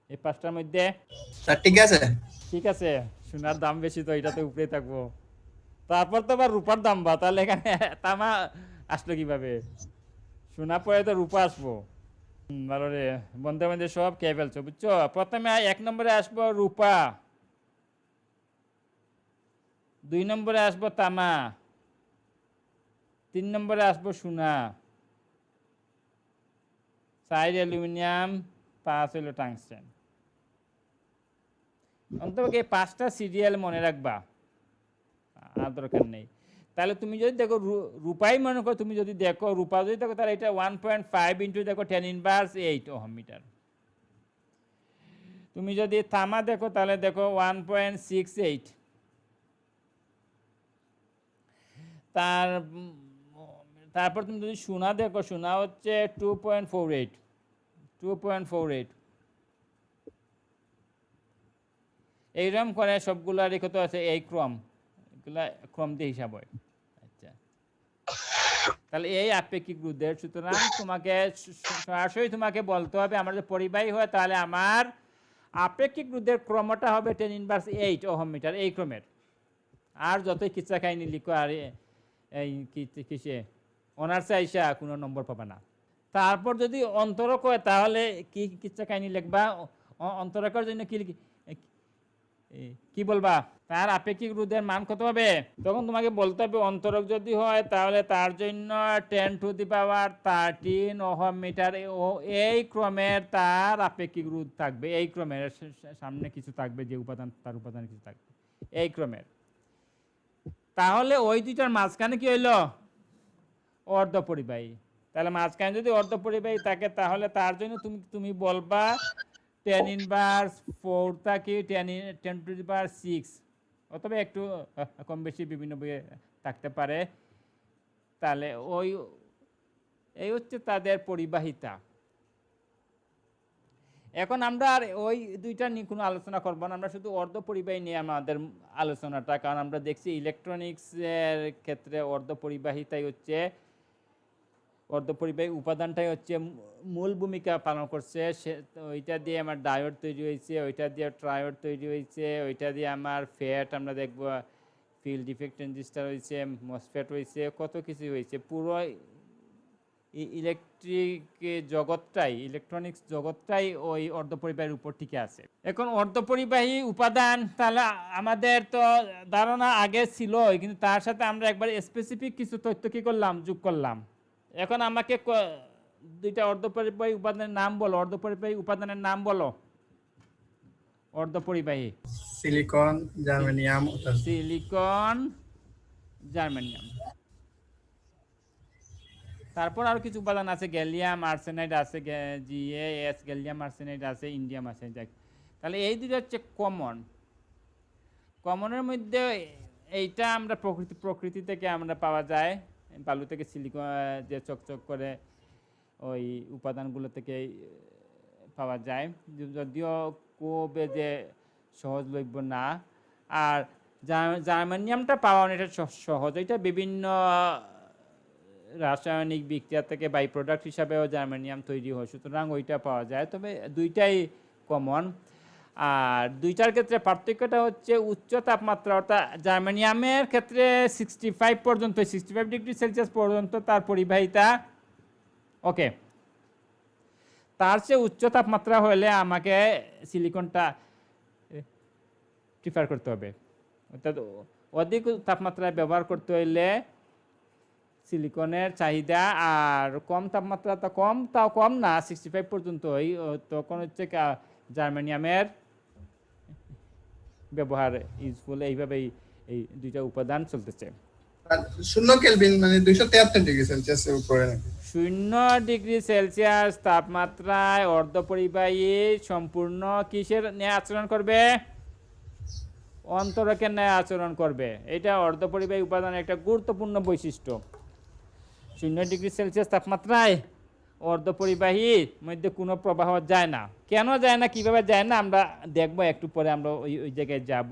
এই 5টার মধ্যে স্যার ঠিক আছে? ঠিক আছে। সোনার দাম বেশি তো এটাতে উপরে থাকবো। তারপর তো আবার রূপার দাম, বা তাহলে এখানে তামা আসলো কিভাবে? সোনা পরে তো রূপা আসবো। ভালো রে, বন্ধু সব খেয়ে ফেলছো, বুঝছো? প্রথমে 1 নম্বরে আসবো রূপা, 2 নম্বরে আসবো তামা, 3 নম্বরে আসবো সোনা, 4 অ্যালুমিনিয়াম, 5 হলো টাংস্টেন। অন্তত এই 5টা সিরিয়াল মনে রাখবা, আর দরকার নেই। তাহলে তুমি যদি দেখো রূপাই মনে করো, তুমি যদি দেখো রূপা যদি দেখো তাহলে এটা 1.5 ইন্টু দেখো 10 ইনভার্স 8 ওহম মিটার। তুমি যদি তামা দেখো তাহলে দেখো 1.68, তারপর তুমি যদি সোনা দেখো, সোনা হচ্ছে 2.48। এইরকম করে সবগুলা রেখে তো আছে এই ক্রম, এগুলা ক্রম দিয়ে হিসাব হয়। আচ্ছা, তাহলে এই আপেক্ষিক রোধের, সুতরাং তোমাকে সরাসরি তোমাকে বলতে হবে আমার যে পরিবাহী হয় তাহলে আমার আপেক্ষিক রোধের ক্রমটা হবে 10 ইনভার্স 8 ওহম মিটার, এই ক্রমের। আর যতই কিচ্ছা কাহিনী লিখো আর এই কিসে অনার্সে আইসা কোনো নম্বর পাবে না। তারপর যদি অন্তরক হয় তাহলে কি কিচ্ছা কাহিনী লিখবা? অন্তরকের জন্য কি বলবা? তার আপেক্ষিক রোধের মান কত হবে? তখন তোমাকে বলতে হবে অন্তরক যদি হয় তাহলে তার জন্য 10⁻13 ওহম মিটার, এই ক্রমের তার আপেক্ষিক রোধ থাকবে। এই ক্রমের সামনে কিছু থাকবে, যে উপাদান তার উপাদান কিছু থাকবে এই ক্রমের। তাহলে ওই দুইটার মাঝখানে কি হইল? অর্ধপরিবাহী। তাহলে মাঝখানে যদি অর্ধপরিবাহী থাকে তাহলে তার জন্য তুমি বলবা 10 ইনভার্স 4 থাকি 10⁻6, অথবা একটু কম বেশি বিভিন্ন বইয়ে থাকতে পারে। তাহলে এই হচ্ছে তাদের পরিবাহিতা। এখন আমরা আর ওই দুইটা নিয়ে কোনো আলোচনা করবো না, আমরা শুধু অর্ধপরিবাহী নিয়ে আমাদের আলোচনাটা, কারণ আমরা দেখছি ইলেকট্রনিক্সের ক্ষেত্রে অর্ধপরিবাহিতাই হচ্ছে অর্ধপরিবাহী উপাদানটাই হচ্ছে মূল ভূমিকা পালন করছে। ওইটা দিয়ে আমার ডায়োড তৈরি হয়েছে, ওইটা দিয়ে ট্রায়োড তৈরি হয়েছে, ওইটা দিয়ে আমার ফ্যাট আমরা দেখব, ফিল্ড ডিফেক্ট ট্রানজিস্টার হয়েছে, মসফেট হয়েছে, কত কিছু হয়েছে। পুরো ইলেকট্রিক জগৎটাই, ইলেকট্রনিক্স জগৎটাই ওই অর্ধপরিবাহীর উপর টিকে আছে। এখন অর্ধপরিবাহী উপাদান তাহলে আমাদের তো ধারণা আগে ছিল, কিন্তু তার সাথে আমরা একবার স্পেসিফিক কিছু তথ্য কি করলাম, যোগ করলাম। এখন আমাকে দুইটা অর্ধপরিবাহী উপাদানের নাম বলো, অর্ধপরিবাহী উপাদানের নাম বলো। অর্ধপরিবাহী সিলিকন, জার্মেনিয়াম, সিলিকন, জার্মেনিয়াম। তারপর আর কিছু উপাদান আছে, গ্যালিয়াম আর্সেনাইড আছে, GaS গ্যালিয়াম আর্সেনাইড আছে, ইন্ডিয়াম আর্সেনাইড। তাহলে এই দুটো হচ্ছে কমন। কমনের মধ্যে এইটা আমরা প্রকৃতি থেকে আমরা পাওয়া যায়, বালু থেকে সিলিকন যে চকচক করে ওই উপাদানগুলো থেকে পাওয়া যায়, যদিও খুব যে সহজলভ্য না। আর জার্মেনিয়ামটা পাওয়া এটা সহজ, এটা বিভিন্ন রাসায়নিক বিক্রিয়া থেকে বাই প্রোডাক্ট হিসাবেও জার্মেনিয়াম তৈরি হয়, সুতরাং ওইটা পাওয়া যায়। তবে দুইটাই কমন। আর দুইটার ক্ষেত্রে পার্থক্যটা হচ্ছে উচ্চ তাপমাত্রা, অর্থাৎ জার্মেনিয়ামের ক্ষেত্রে 65 পর্যন্ত, 65 ডিগ্রি সেলসিয়াস পর্যন্ত তার পরিবাহিতা ওকে। তার চেয়ে উচ্চ তাপমাত্রা হলে আমাকে সিলিকনটা প্রিফার করতে হবে, অর্থাৎ অধিক তাপমাত্রায় ব্যবহার করতে হইলে সিলিকনের চাহিদা। আর কম তাপমাত্রা তো তাও কম না, 65 পর্যন্তই, তখন হচ্ছে জার্মেনিয়ামের ব্যবহার ইউজফুল। এইভাবেই এই দুইটা উপাদান চলতেছে। 0 কেলভিন মানে 273 ডিগ্রি সেলসিয়াসের উপরে নাকি? 0 ডিগ্রি সেলসিয়াস তাপমাত্রায় অর্ধপরিবাহী সম্পূর্ণ কিসের ন্যায় আচরণ করবে? অন্তরকের ন্যায় আচরণ করবে। এটা অর্ধপরিবাহী উপাদানের একটা গুরুত্বপূর্ণ বৈশিষ্ট্য। 0 ডিগ্রি সেলসিয়াস তাপমাত্রায় অর্ধপরিবাহীর মধ্যে কোনো প্রবাহ যায় না। কেন যায় না, কিভাবে যায় না আমরা দেখবো একটু পরে, আমরা ওই জায়গায় যাব।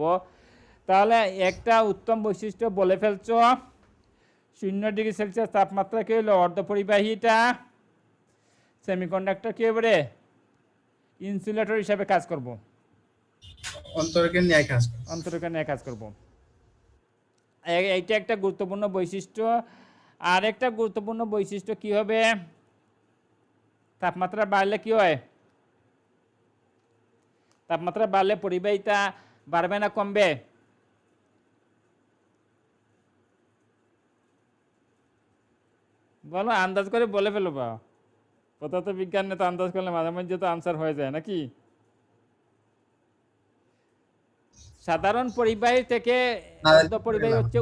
তাহলে একটা উত্তম বৈশিষ্ট্য বলে ফেলছ। 0 ডিগ্রি সেলসিয়াস তাপমাত্রা কি হলো, অর্ধপরিবাহীটা সেমিকন্ডাক্টর কি হবে, ইনসুলেটর হিসাবে কাজ করব, অন্তরকের ন্যায় কাজ করে। অন্তরকের ন্যায় কাজ করব। এইটা একটা গুরুত্বপূর্ণ বৈশিষ্ট্য। আর একটা গুরুত্বপূর্ণ বৈশিষ্ট্য কি হবে, তাপমাত্রা বাড়লে কি হয়, তাপমাত্রা বাড়লে পরিবাহিতা বাড়বে না কমবে? বলো, আন্দাজ করে বলে ফেলো। বা কথা তো বিজ্ঞানে তো আন্দাজ করলে মাঝে মাঝে তো আনসার হয়ে যায় নাকি। সাধারণ পরিবাহী থেকে অর্ধপরিবাহী হচ্ছে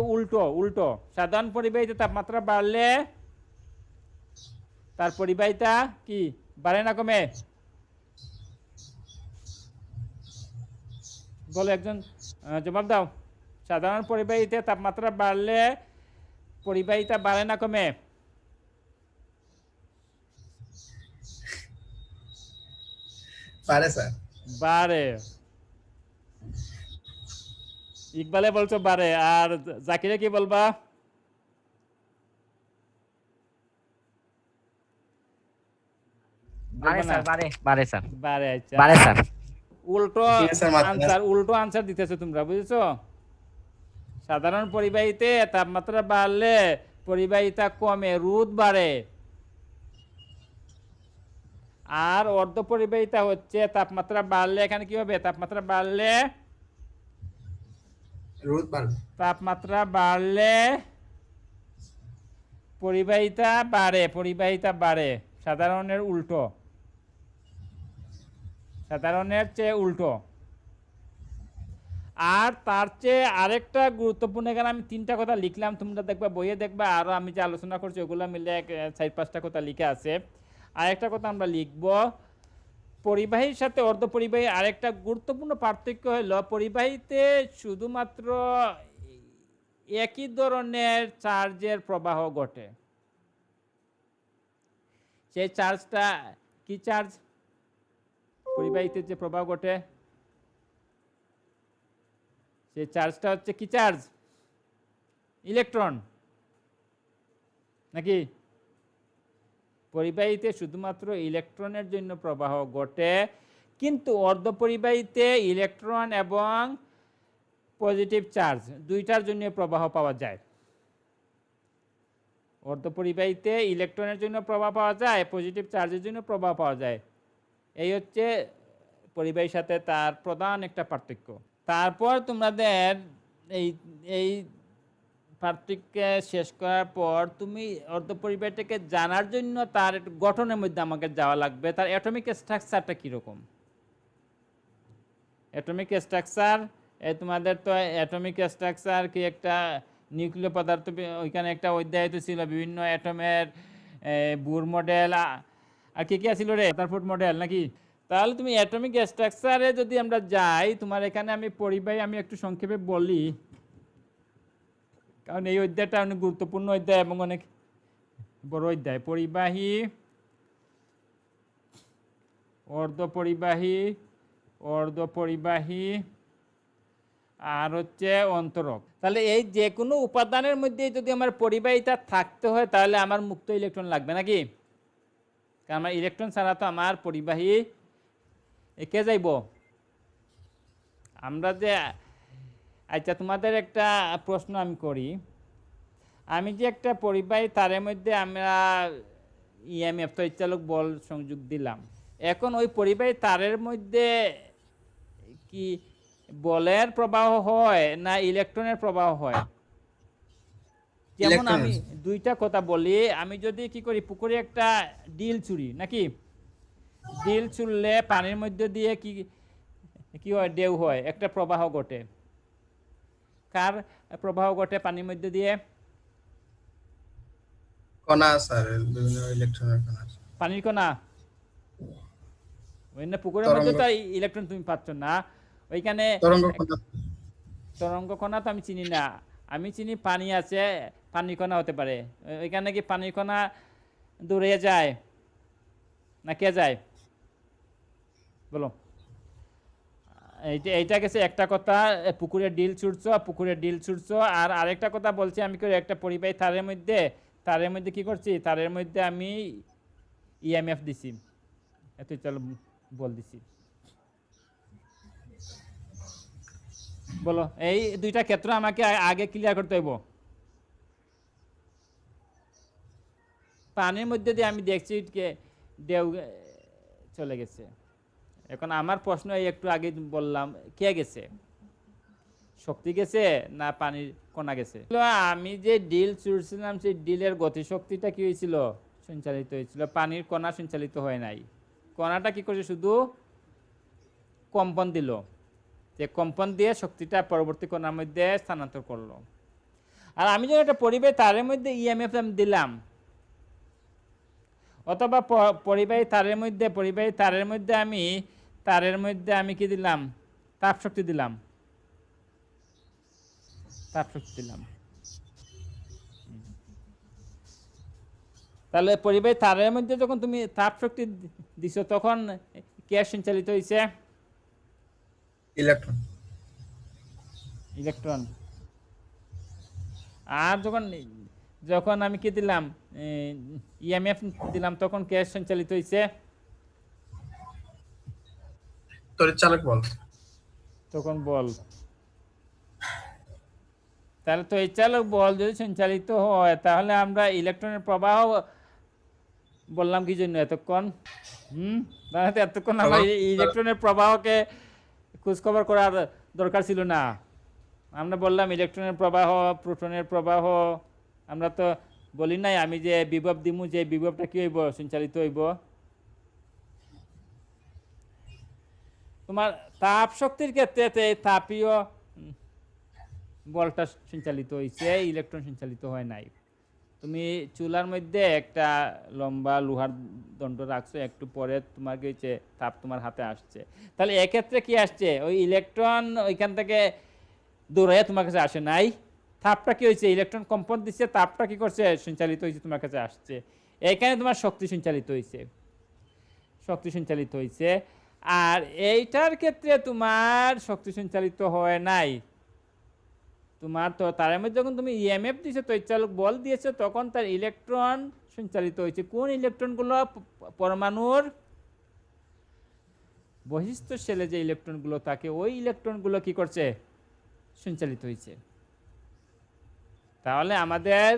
উল্টো। সাধারণ পরিবাহীতে তাপমাত্রা বাড়লে তার পরিবাহিতা কি বাড়ে না কমে? বলো, একজন জবাব দাও। সাধারণ পরিবাহীতে তাপমাত্রা বাড়লে পরিবাহিতা বাড়ে না কমে? পারে স্যার, বাড়ে। ইকবালে বলছো বাড়ে, আর জাকিরে কি বলবা? বাড়ে স্যার, বাড়ে স্যার, বাড়ে। আচ্ছা, বাড়ে স্যার। উল্টো আনসার দিতেছো তোমরা, বুঝেছো? সাধারণ পরিবাহীতে তাপমাত্রা বাড়লে পরিবাহিতা কমে, রোধ বাড়ে। আর অর্ধপরিবাহিতা হচ্ছে তাপমাত্রা বাড়লে এখানে কি হবে, তাপমাত্রা বাড়লে রোধ বাড়বে, তাপমাত্রা বাড়লে পরিবাহিতা বাড়ে। সাধারণের উল্টো, সাধারণের চেয়ে উল্টো। আর তার চেয়ে আরেকটা গুরুত্বপূর্ণ, এখানে আমি 3টা কথা লিখলাম, তোমরা দেখবা বইয়ে দেখবা, আরো আমি যে আলোচনা করছি ওগুলো মিলে 4-5টা কথা লিখে আছে। আরেকটা কথা আমরা লিখব, পরিবাহীর সাথে অর্ধপরিবাহী আরেকটা গুরুত্বপূর্ণ পার্থক্য হলো, পরিবাহীতে শুধুমাত্র একই ধরনের চার্জের প্রবাহ ঘটে। সেই চার্জটা কি চার্জ? পরিবাহীতে যে প্রবাহ ঘটে সেই চার্জটা হচ্ছে কি চার্জ? ইলেকট্রন নাকি? পরিবাহীতে শুধুমাত্র ইলেকট্রনের জন্য প্রবাহ ঘটে, কিন্তু অর্ধপরিবাহীতে ইলেকট্রন এবং পজিটিভ চার্জ দুইটার জন্য প্রবাহ পাওয়া যায়। অর্ধপরিবাহীতে ইলেকট্রনের জন্য প্রবাহ পাওয়া যায়, পজিটিভ চার্জের জন্য প্রবাহ পাওয়া যায়। এই হচ্ছে পরিবাহীর সাথে তার প্রধান একটা পার্থক্য। তারপর তোমাদের এই এই পার্থক্য শেষ করার পর তুমি অর্ধপরিবাহীটাকে জানার জন্য তার একটু গঠনের মধ্যে আমাকে যাওয়া লাগবে। তার অ্যাটমিক স্ট্রাকচারটা কীরকম। অ্যাটমিক স্ট্রাকচার, তোমাদের তো অ্যাটমিক স্ট্রাকচার কি একটা নিউক্লিয় পদার্থ, ওইখানে একটা অধ্যায় তো ছিল বিভিন্ন অ্যাটমের বুর মডেল, আর কি কি ছিল রে, রাদারফোর্ড মডেল নাকি। তাহলে তুমি অ্যাটমিক স্ট্রাকচারে যদি আমরা যাই, তোমার এখানে আমি পরিবাহী আমি একটু সংক্ষেপে বলি, কারণ এই অধ্যায়টা অনেক গুরুত্বপূর্ণ অধ্যায় এবং অনেক বড় অধ্যায়। পরিবাহী, অর্ধপরিবাহী, অর্ধপরিবাহী আর হচ্ছে অন্তরক। তাহলে এই যে কোনো উপাদানের মধ্যে যদি আমার পরিবাহিতা থাকতে হয়, তাহলে আমার মুক্ত ইলেকট্রন লাগবে নাকি, কারণ আমার ইলেকট্রন ছাড়া তো আমার পরিবাহী একে যাইব। আমরা যে, আচ্ছা তোমাদের একটা প্রশ্ন আমি করি, আমি যে একটা পরিবাহী তারের মধ্যে আমরা ইএমএফ তড়িৎচালক বল সংযোগ দিলাম, এখন ওই পরিবাহী তারের মধ্যে কি বলের প্রবাহ হয় না ইলেকট্রনের প্রবাহ হয়? যেমন আমি দুইটা কথা বলি, আমি যদি কি করি, পুকুরে একটা ডিল ছুঁড়ি নাকি, ডিল ছুঁড়লে পানির মধ্যে দিয়ে কি কি হয়, ঢেউ হয়, একটা প্রবাহ ঘটে। কার প্রবাহ ঘটে পানির মধ্যে দিয়ে? কণা স্যার, বিভিন্ন ইলেকট্রনের কণা। পানির কণা। ওই না পুকুরের মধ্যে তো ইলেকট্রন তুমি পাচ্ছ না, ওইখানে তরঙ্গ কণা তো আমি চিনি না, আমি চিনি পানি আছে, পানির কণা হতে পারে। ওইখানে কি পানির কণা দূরে যায় না কে যায় বলো? এইটা গেছে একটা কথা, পুকুরের ডিল ছুটছো, পুকুরের ডিল ছুটছো। আর আরেকটা কথা বলছি আমি, করে একটা পরিবাহী তারের মধ্যে কি করছি, তারের মধ্যে আমি ইএমএফ দিছি, এত চলো বল দিছি। বলো, এই দুইটা ক্ষেত্র আমাকে আগে ক্লিয়ার করতে হইব। পানির মধ্যে দিয়ে আমি দেখছি ঢেউ চলে গেছে। এখন আমার প্রশ্ন এই একটু আগে বললাম, কে গেছে, শক্তি গেছে না পানির কণা গেছে? আমি যে ডিল ছুড়ছিলাম সেই ডিলের গতিশক্তিটা কি হয়েছিল, সঞ্চালিত হয়েছিল, পানির কণা সঞ্চালিত হয় নাই। কণাটা কি করছে, শুধু কম্পন দিল, যে কম্পন দিয়ে শক্তিটা পরবর্তী কণার মধ্যে স্থানান্তর করলো। আর আমি যখন একটা পরিবাহী তারের মধ্যে ইএমএফ আমি দিলাম, অথবা পরিবাহী তারের মধ্যে আমি কি দিলাম, তাপ শক্তি দিলাম। তাহলে পরিবাহী তারের মধ্যে যখন তুমি তাপ শক্তি দিছো, তখন কে সঞ্চালিত হয়েছে? ইলেকট্রন। আর যখন আমি কি দিলাম, ইএমএফ দিলাম, তখন কে সঞ্চালিত হয়েছে? তড়িৎচালক বল। তখন বল। তাহলে তড়িৎচালক বল যদি সঞ্চালিত হয়, তাহলে আমরা ইলেকট্রনের প্রবাহ বললাম কি জন্য এতক্ষণ? তাহলে এতক্ষণ আমরা ইলেকট্রনের প্রবাহকে খোঁজখবর করার দরকার ছিল না। আমরা বললাম ইলেকট্রনের প্রবাহ, প্রোটনের প্রবাহ। আমরা তো বলি নাই আমি যে বিভব দিমু, যে বিভবটা কি হইব, সঞ্চালিত হইব। তোমার তাপ শক্তির ক্ষেত্রে তাপীয় বলটা সঞ্চালিত হয়েছে, ইলেকট্রন সঞ্চালিত হয় নাই। তুমি চুলার মধ্যে একটা লম্বা লোহার দণ্ড রাখছো, একটু পরে তোমার কি হচ্ছে, তাপ তোমার হাতে আসছে। তাহলে এক্ষেত্রে কি আসছে, ওই ইলেকট্রন ওইখান থেকে দৌড়াইয়া তোমার কাছে আসে নাই, তাপটা কি হয়েছে, ইলেকট্রন কম্পন দিচ্ছে, তাপটা কি করছে, সঞ্চালিত হয়েছে, তোমার কাছে আসছে। এইখানে তোমার শক্তি সঞ্চালিত হয়েছে। আর এইটার ক্ষেত্রে তোমার শক্তি সঞ্চালিত হয় নাই। তোমার তো তার মধ্যে যখন তুমি ইএমএফ দিয়েছো, তড়িৎচালক বল দিয়েছো, তখন তার ইলেকট্রন সঞ্চালিত হয়েছে। কোন ইলেকট্রনগুলো পরমাণুর বহিস্থ শেলে যে ইলেকট্রনগুলো থাকে ওই ইলেকট্রনগুলো কি করছে, সঞ্চালিত হয়েছে। তাহলে আমাদের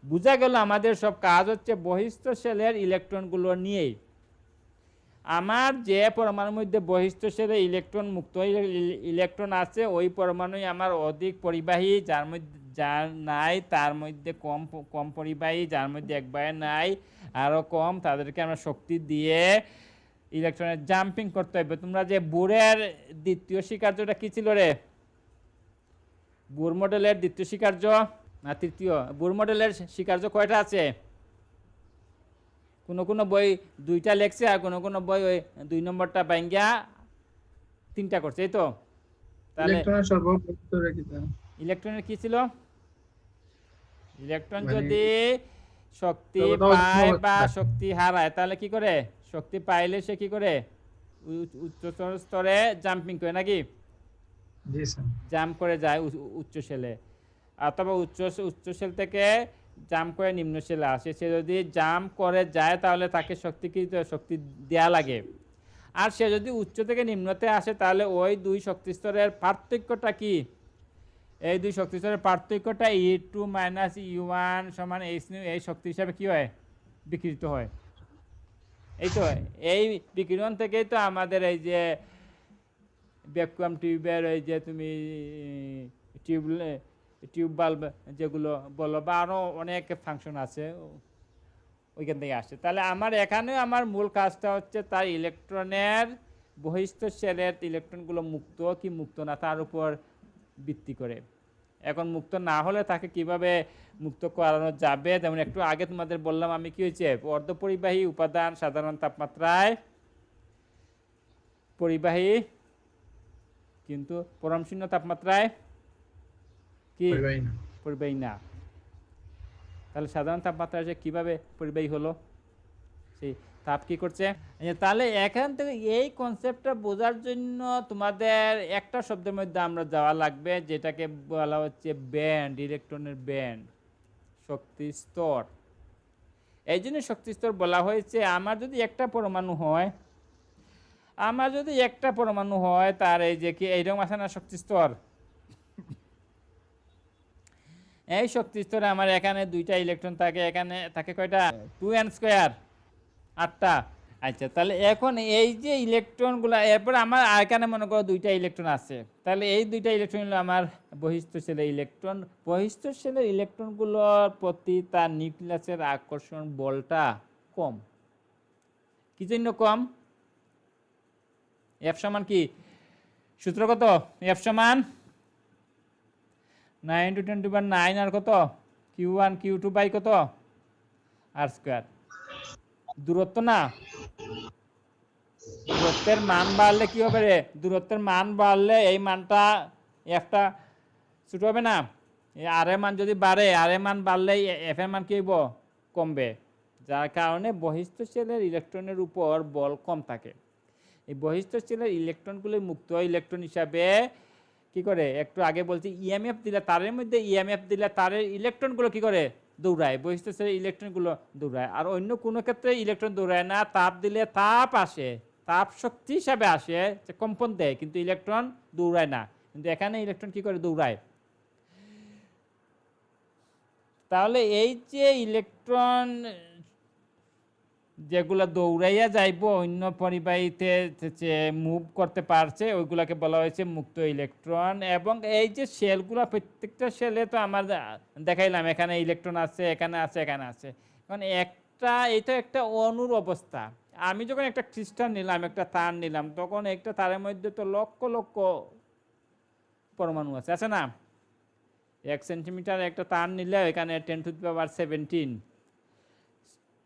বোঝা গেল আমাদের সব কাজ হচ্ছে বহিস্থ শেলের ইলেকট্রনগুলো নিয়েই। আমার যে পরমাণুর মধ্যে বহিস্থ শেলে ইলেকট্রন মুক্ত ইলেকট্রন আছে ওই পরমাণুই আমার অধিক পরিবাহী, যার নাই তার মধ্যে কম পরিবাহী, যার মধ্যে একবারে নাই আরও কম, তাদেরকে আমরা শক্তি দিয়ে ইলেকট্রনের জাম্পিং করতে হবে। তোমরা যে বুরের দ্বিতীয় স্বীকার্যটা কি ছিল রে? বুর মডেলের দ্বিতীয় স্বীকার্য না তৃতীয়? বুর মডেলের স্বীকার্য কয়টা আছে? কোনো বই 2টা লেখছে আর কোনো বই ওই 2 নম্বরটা বাইঙ্গা 3টা করছে, এই তো। তাহলে ইলেকট্রনের কি ছিল? ইলেকট্রন যদি শক্তি পায় বা শক্তি হারায় তাহলে কি করে? শক্তি পাইলে সে কি করে? উচ্চতর স্তরে জাম্পিং করে নাকি? জাম্প করে যায় উচ্চ শেলে, অথবা উচ্চ শেল থেকে জাম্প করে নিম্ন শেলে আসে। সে যদি জাম্প করে যায় তাহলে তাকে শক্তি দেয়া লাগে। আর সে যদি উচ্চ থেকে নিম্নতে আসে তাহলে ওই 2 শক্তি স্তরের পার্থক্যটা কি? এই 2 শক্তি স্তরের পার্থক্যটা E2 - E1 সমান h এই শক্তি হিসাবে কি হয়? বিকৃত হয়। এই তো এই বিকিরণ থেকেই তো আমাদের এই যে ভ্যাকুয়াম টিউবের এই যে তুমি টিউব বাল্ব যেগুলো বলো বা আরও অনেক ফাংশন আছে ওইখান থেকে আসছে। তাহলে আমার এখানে আমার মূল কাজটা হচ্ছে তার ইলেকট্রনের বহিস্থ শেলের ইলেকট্রনগুলো মুক্ত কি মুক্ত না তার উপর ভিত্তি করে। এখন মুক্ত না হলে তাকে কিভাবে মুক্ত করানো যাবে? যেমন একটু আগে তোমাদের বললাম আমি, কি হয়েছে? অর্ধপরিবাহী উপাদান সাধারণ তাপমাত্রায় পরিবাহী, কিন্তু পরমশূন্য তাপমাত্রায় কি পরিবাহী না। তাহলে সাধারণ তাপমাত্রায় সে কীভাবে পরিবাহী হলো? সেই তাপ কি করছে? তাহলে এখান থেকে এই কনসেপ্টটা বোঝার জন্য তোমাদের একটা শব্দের মধ্যে আমরা যাওয়া লাগবে, যেটাকে বলা হচ্ছে ব্যান্ড, ইলেকট্রনের ব্যান্ড, শক্তি স্তর। এই জন্য শক্তি স্তর বলা হয়েছে। আমার যদি একটা পরমাণু হয় তার এই যে কি এইরকম আছে না শক্তি স্তর, এই শক্তি স্তরে আমার এখানে 2টা ইলেকট্রন থাকে, এখানে থাকে কয়টা? 2n², 8টা। আচ্ছা, তাহলে এখন এই যে ইলেকট্রনগুলো, এরপর আমার এখানে মনে করো 2টা ইলেকট্রন আছে, তাহলে এই 2টা ইলেকট্রন হলো আমার বহিস্থ শেলের ইলেকট্রন। বহিস্থ শেলের ইলেকট্রনগুলোর প্রতি তার নিউক্লিয়াসের আকর্ষণ বলটা কম। কি জন্য কম? এফ সমান কি? সূত্র কত? এফ সমান 9 × 10⁹ আর কত? Q1 Q2 বাই কত? r²। দূরত্ব না, দূরত্বের মান বাড়লে কি হবে রে? দূরত্বের মান বাড়লে এই মানটা এফটা ছোট হবে না? এই আর এর মান যদি বাড়ে, আর এর মান বাড়লে এফ এর মান কি হইব? কমবে। যার কারণে বহিস্থ শেলের ইলেকট্রনের উপর বল কম থাকে। এই বহিস্থ শেলের ইলেকট্রনগুলো মুক্ত ইলেকট্রন হিসাবে কি করে? একটু আগে বলছি ইএমএফ দিলে, তারের মধ্যে ইএমএফ দিলে তারের ইলেকট্রনগুলো কি করে? দৌড়ায়। বহিস্থ শেলের ইলেকট্রনগুলো দৌড়ায়। আর অন্য কোনো ক্ষেত্রে ইলেকট্রন দৌড়ায় না। তাপ দিলে তাপ আসে, তাপ শক্তি হিসাবে আসে, কম্পন দেয়, কিন্তু ইলেকট্রন দৌড়ায় না। কিন্তু এখানে ইলেকট্রন কি করে? দৌড়ায়। তাহলে এই যে ইলেকট্রন যেগুলো দৌড়াইয়া যাইব অন্য পরিবাহীতে মুভ করতে পারছে ওইগুলোকে বলা হয়েছে মুক্ত ইলেকট্রন। এবং এই যে শেলগুলো, প্রত্যেকটা শেলে তো আমার দেখাইলাম এখানে ইলেকট্রন আছে, এখানে আছে, এখানে আছে। কারণ এটা একটা অণুর অবস্থা। আমি যখন একটা ক্রিস্টাল নিলাম, একটা তার নিলাম, তখন একটা তারের মধ্যে তো লক্ষ লক্ষ পরমাণু আছে না? 1 সেন্টিমিটার একটা তার নিলে এখানে 10⁻17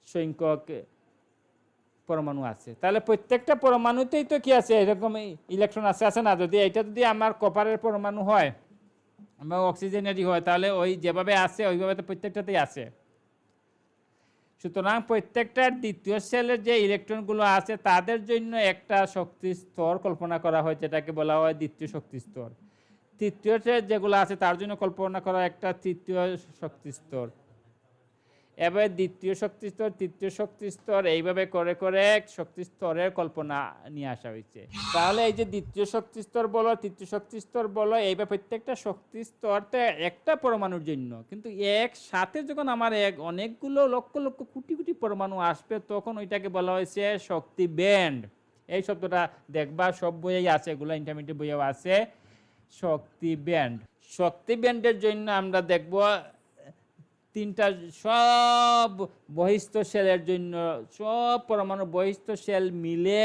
সংখ্যক পরমাণু আছে। তাহলে প্রত্যেকটা পরমাণুতেই তো কি আছে? এরকম ইলেকট্রন আছে না? যদি আমার কপারের পরমাণু হয় বা অক্সিজেনেরই হয়, তাহলে ওই যেভাবে আছে ওইভাবে তো প্রত্যেকটাতেই আছে। সুতরাং প্রত্যেকটা দ্বিতীয় শেলের যে ইলেকট্রনগুলো আছে তাদের জন্য একটা শক্তি স্তর কল্পনা করা হয়, যেটাকে বলা হয় দ্বিতীয় শক্তি স্তর। তৃতীয় যেগুলো আছে তার জন্য কল্পনা করা একটা তৃতীয় শক্তি স্তর। এবার দ্বিতীয় শক্তি স্তর, তৃতীয় শক্তি স্তর, এইভাবে করে করে শক্তি স্তরের কল্পনা নিয়ে আসা হয়েছে। তাহলে এই যে দ্বিতীয় শক্তি স্তর বলো, তৃতীয় শক্তি স্তর বলো, এইভাবে প্রত্যেকটা শক্তি স্তরটা একটা পরমাণুর জন্য, কিন্তু একসাথে যখন আমার অনেকগুলো লক্ষ লক্ষ কোটি কোটি পরমাণু আসবে, তখন ওইটাকে বলা হয়েছে শক্তি ব্যান্ড। এই শব্দটা দেখবা সব বইয়েই আছে, এগুলো ইন্টারমিডিয়েট বইয়েও আছে, শক্তি ব্যান্ড। শক্তি ব্যান্ডের জন্য আমরা দেখব তিনটা, সব বহিস্থ সেলের জন্য, সব পরমাণু বহিস্থ সেল মিলে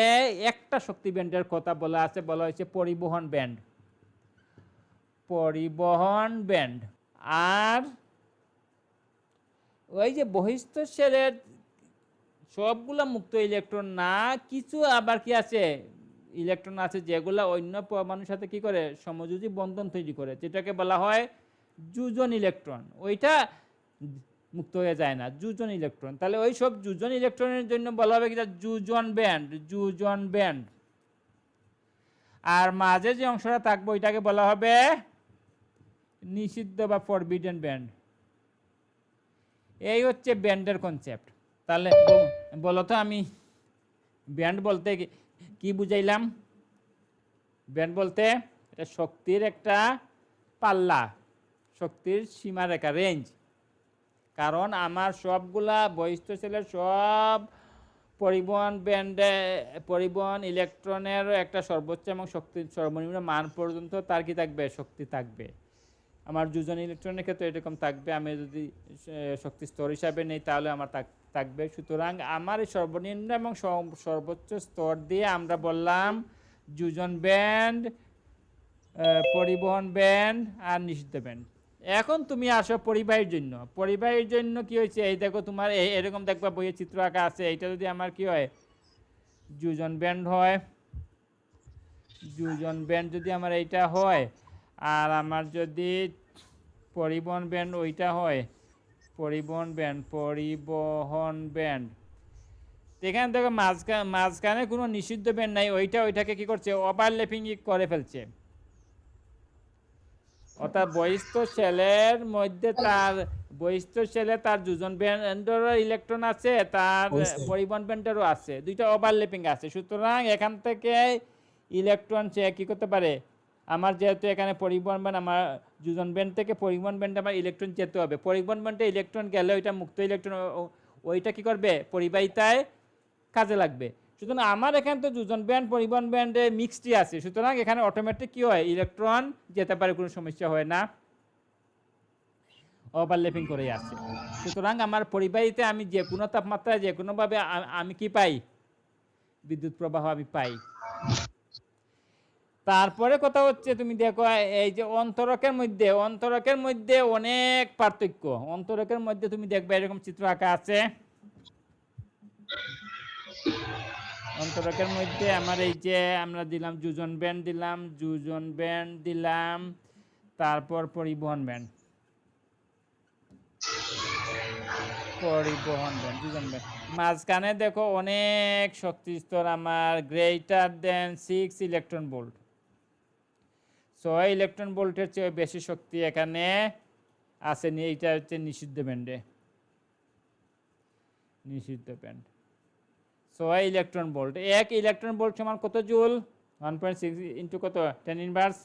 একটা শক্তি ব্যান্ডের কথা বলা আছে, বলা হয়েছে পরিবহন ব্যান্ড। পরিবহন ব্যান্ড। আর ওই যে বহিস্থ সেলের সবগুলা মুক্ত ইলেকট্রন না, কিছু আবার কি আছে, ইলেকট্রন আছে যেগুলা অন্য পরমাণুর সাথে কি করে, সমযোজী বন্ধন তৈরি করে, যেটাকে বলা হয় যোজন ইলেকট্রন। ওইটা মুক্ত হয়ে যায় না, যোজন ইলেকট্রন। তাহলে ওই সব যোজন ইলেকট্রনের জন্য বলা হবে কি, যোজন ব্যান্ড, যোজন ব্যান্ড। আর মাঝে যে অংশটা থাকবে ওইটাকে বলা হবে নিষিদ্ধ বা ফরবিডেন ব্যান্ড। এই হচ্ছে ব্যান্ডের কনসেপ্ট। তাহলে বলো তো, আমি ব্যান্ড বলতে কি বুঝাইলাম? ব্যান্ড বলতে এটা শক্তির একটা পাল্লা, শক্তির সীমারেখা, রেঞ্জ। কারণ আমার সবগুলা বহিস্থ সেলের সব পরিবহন ব্যান্ডে, পরিবহন ইলেকট্রনের একটা সর্বোচ্চ এবং শক্তি সর্বনিম্ন মান পর্যন্ত তার কি থাকবে, শক্তি থাকবে। আমার যোজন ইলেকট্রনের ক্ষেত্রে এরকম থাকবে, আমি যদি শক্তি স্তর হিসাবে নেই তাহলে আমার থাকবে। সুতরাং আমার এই সর্বনিম্ন এবং সর্বোচ্চ স্তর দিয়ে আমরা বললাম যোজন ব্যান্ড, পরিবহন ব্যান্ড আর নিষিদ্ধ ব্যান্ড। এখন তুমি আসো পরিবাহীর জন্য। পরিবাহীর জন্য কি হয়েছে, এই দেখো তোমার এরকম দেখবা বইয়ের চিত্র আঁকা আছে, এইটা যদি আমার কি হয়, যোজন ব্যান্ড হয়, যোজন ব্যান্ড যদি আমার এইটা হয়, আর আমার যদি পরিবহন ব্যান্ড ওইটা হয়, পরিবহন ব্যান্ড, পরিবহন ব্যান্ড, এখানে দেখো মাঝখানে কোনো নিষিদ্ধ ব্যান্ড নাই, ওইটাকে কি করছে, ওভারল্যাপিং করে ফেলছে। অর্থাৎ বহিস্থ সেলের মধ্যে তার বহিস্থ সেলে তার যোজন ব্যান্ডেরও ইলেকট্রন আছে, তার পরিবহন ব্যান্ডেরও আছে, দুইটা ওভারল্যাপিং আছে। সুতরাং এখান থেকে ইলেকট্রন সে কি করতে পারে, আমার যেহেতু এখানে পরিবহন ব্যান্ড, আমার যোজন ব্যান্ড থেকে পরিবহন ব্যান্ডে আমার ইলেকট্রন যেতে হবে, পরিবহন ব্যান্ডে ইলেকট্রন গেলে ওইটা মুক্ত ইলেকট্রন, ওইটা কি করবে, পরিবাহিতায় কাজে লাগবে। সুতরাং আমার এখানে তো যোজন ব্যান্ড পরিবহন ব্যান্ডে মিক্সডই আছে, সুতরাং এখানে অটোমেটিক কি হয়, ইলেকট্রন যেতে পারে, কোনো সমস্যা হয় না, ওভারল্যাপিং করেই আছে। সুতরাং আমার পরিবাহিতে আমি যে কোনো তাপমাত্রায় যে কোনোভাবে আমি কি পাই, বিদ্যুৎ প্রবাহ আমি পাই। তারপরে কথা হচ্ছে, তুমি দেখো এই যে অন্তরকের মধ্যে অনেক পার্থক্য। অন্তরকের মধ্যে তুমি দেখবে এরকম চিত্র আঁকা আছে, অন্তরকের মধ্যে আমার এই যে আমরা দিলাম যোজন ব্যান্ড, দিলাম, তারপর পরিবহন ব্যান্ড, যোজন ব্যান্ড। মাঝখানে দেখো অনেক শক্তি স্তর, আমার greater than 6 electron volt, 6 electron ভোল্টের চেয়ে বেশি শক্তি এখানে আছে। এইটা হচ্ছে নিষিদ্ধ ব্যান্ডে, নিষিদ্ধ band. 6 electron volt, 1 electron volt সমান কত জুল, 1.6 ইন্টু কত, 10 ইনভার্স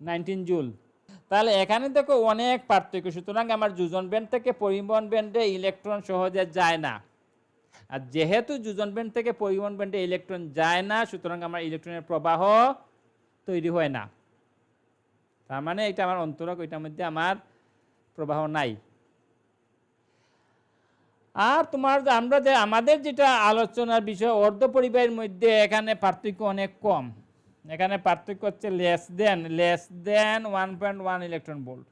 19 জুল। তাহলে এখানে দেখো অনেক পার্থক্য। সুতরাং আমার যোজন ব্যান্ড থেকে পরিবহন ব্যান্ডে ইলেকট্রন সহজে যায় না, আর যেহেতু যোজন ব্যান্ড থেকে পরিবহন ব্যান্ডে ইলেকট্রন যায় না, সুতরাং আমার ইলেকট্রনের প্রবাহ তৈরি হয় না। তার মানে এটা আমার অন্তরক, ওইটার মধ্যে আমার প্রবাহ নাই। আর আমাদের যেটা আলোচনার বিষয়, অর্ধ পরিবাহীর মধ্যে এখানে পার্থক্য অনেক কম। এখানে পার্থক্য হচ্ছে লেস দেন 1.1 ইলেকট্রন ভোল্ট।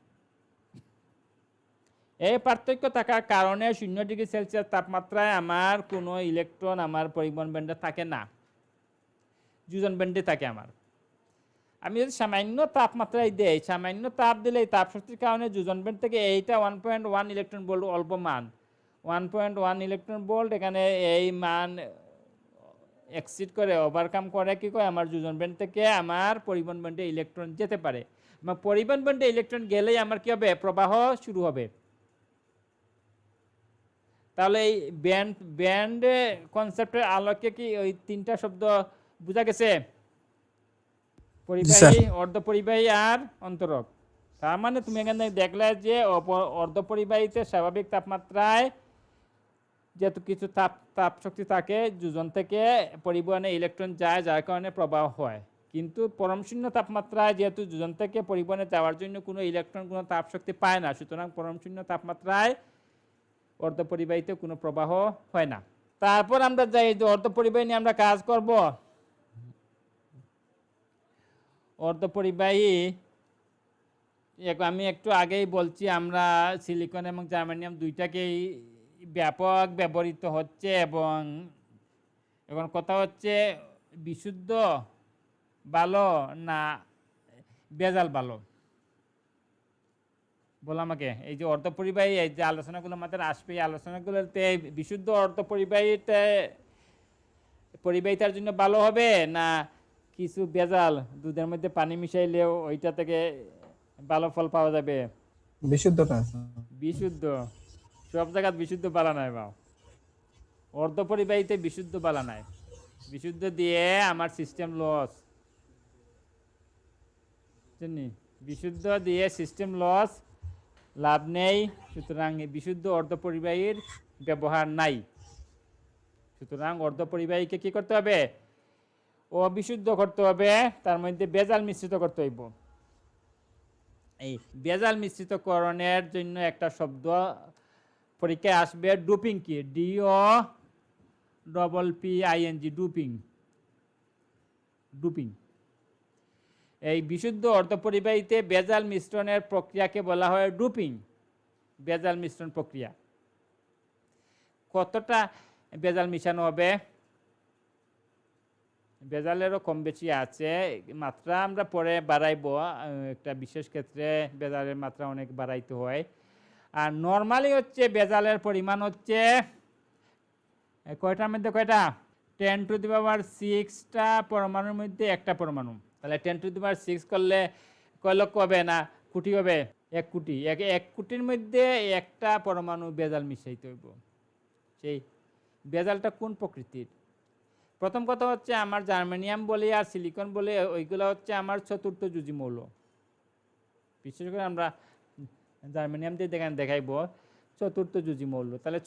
এই পার্থক্য থাকার কারণে 0 ডিগ্রি সেলসিয়াস তাপমাত্রায় আমার কোনো ইলেকট্রন আমার পরিবহন ব্যান্ডে থাকে না, যোজন ব্যান্ডে থাকে আমার। আমি যদি সামান্য তাপমাত্রায় দেই, সামান্য তাপ দিলে এই তাপ শক্তির কারণে যোজন ব্যান্ড থেকে এইটা 1.1 ইলেকট্রন ভোল্ট অল্প মান, 1.1 ইলেকট্রন ভোল্ট এখানে এই মান এক্সিড করে, ওভারকাম করে, কি করে, আমার যোজন ব্যান্ড থেকে আমার পরিবহন ব্যান্ডে ইলেকট্রন যেতে পারে। আমার পরিবহন ব্যান্ডে ইলেকট্রন গেলেই আমার কি হবে, প্রবাহ শুরু হবে। তাহলে এই ব্যান্ড কনসেপ্টের আলোকে কি ওই তিনটা শব্দ বোঝা গেছে? পরিবাহী, অর্ধপরিবাহী আর অন্তরক। তার মানে তুমি এখানে দেখলে যে অর্ধপরিবাহীতে স্বাভাবিক তাপমাত্রায় যেহেতু কিছু তাপ শক্তি থাকে, যোজন থেকে পরিবহনে ইলেকট্রন যায়, যার কারণে প্রবাহ হয়। কিন্তু পরমশূন্য তাপমাত্রায় যেহেতু যোজন থেকে পরিবহনে যাওয়ার জন্য কোনো ইলেকট্রন কোনো তাপ শক্তি পায় না, সুতরাং পরমশূন্য তাপমাত্রায় অর্ধপরিবাহীতে কোনো প্রবাহ হয় না। তারপর আমরা যাই যে অর্ধপরিবাহী নিয়ে আমরা কাজ করব। অর্ধপরিবাহী আমি একটু আগেই বলছি, আমরা সিলিকন এবং জার্মেনিয়াম দুইটাকেই ব্যাপক ব্যবহৃত হচ্ছে, এবং এখন কথা হচ্ছে বিশুদ্ধ ভালো না ভেজাল ভালো? বলো আমাকে। এই যে অর্ধপরিবাহী, এই যে আলোচনাগুলো আমাদের আসবে, এই আলোচনাগুলোতে বিশুদ্ধ পরিবাহিতার জন্য ভালো হবে না কিছু ভেজাল দুধের মধ্যে পানি মিশাইলেও ওইটা থেকে ভালো ফল পাওয়া যাবে? বিশুদ্ধটা। বিশুদ্ধ সব জায়গা বিশুদ্ধ বালা নাই বাও। অর্ধপরিবাহীতে বিশুদ্ধ বালা নাই। বিশুদ্ধ দিয়ে আমার সিস্টেম লস, জানি বিশুদ্ধ দিয়ে সিস্টেম লস, লাভ নেই। সুতরাং বিশুদ্ধ অর্ধপরিবাহীর ব্যবহার নাই। সুতরাং অর্ধপরিবাহীকে কি করতে হবে? অবিশুদ্ধ করতে হবে, তার মধ্যে ভেজাল মিশ্রিত করতে হইব। এই ভেজাল মিশ্রিতকরণের জন্য একটা শব্দ পরীক্ষায় আসবে, ডোপিং। কি? DOPPING, doping. ডোপিং। এই বিশুদ্ধ অর্ধপরিবাহীতে ভেজাল মিশ্রণের প্রক্রিয়াকে বলা হয় ডোপিং, ভেজাল মিশ্রণ প্রক্রিয়া। কতটা ভেজাল মিশানো হবে? ভেজালেরও কম বেশি আছে, মাত্রা আমরা পরে বাড়াইবো। একটা বিশেষ ক্ষেত্রে ভেজালের মাত্রা অনেক বাড়াইতে হয়। আর নর্মালি হচ্ছে ভেজালের পরিমাণ হচ্ছে কয়টার মধ্যে কয়টা? 10⁶ পরমাণুর মধ্যে একটা পরমাণু। তাহলে 10⁶ করলে কয় লক্ষ হবে না কোটি হবে? 1 কোটি। 1 কোটির মধ্যে একটা পরমাণু ভেজাল মিশাইতে হইব। সেই ভেজালটা কোন প্রকৃতির? প্রথম কথা হচ্ছে আমার জার্মেনিয়াম বলে আর সিলিকন বলে ওইগুলো হচ্ছে আমার চতুর্থ যুজি মৌল। বিশেষ করে আমরা জার্মেনিয়াম দিয়ে দেখাইব চতুর্থ যুজি মৌল। তাহলে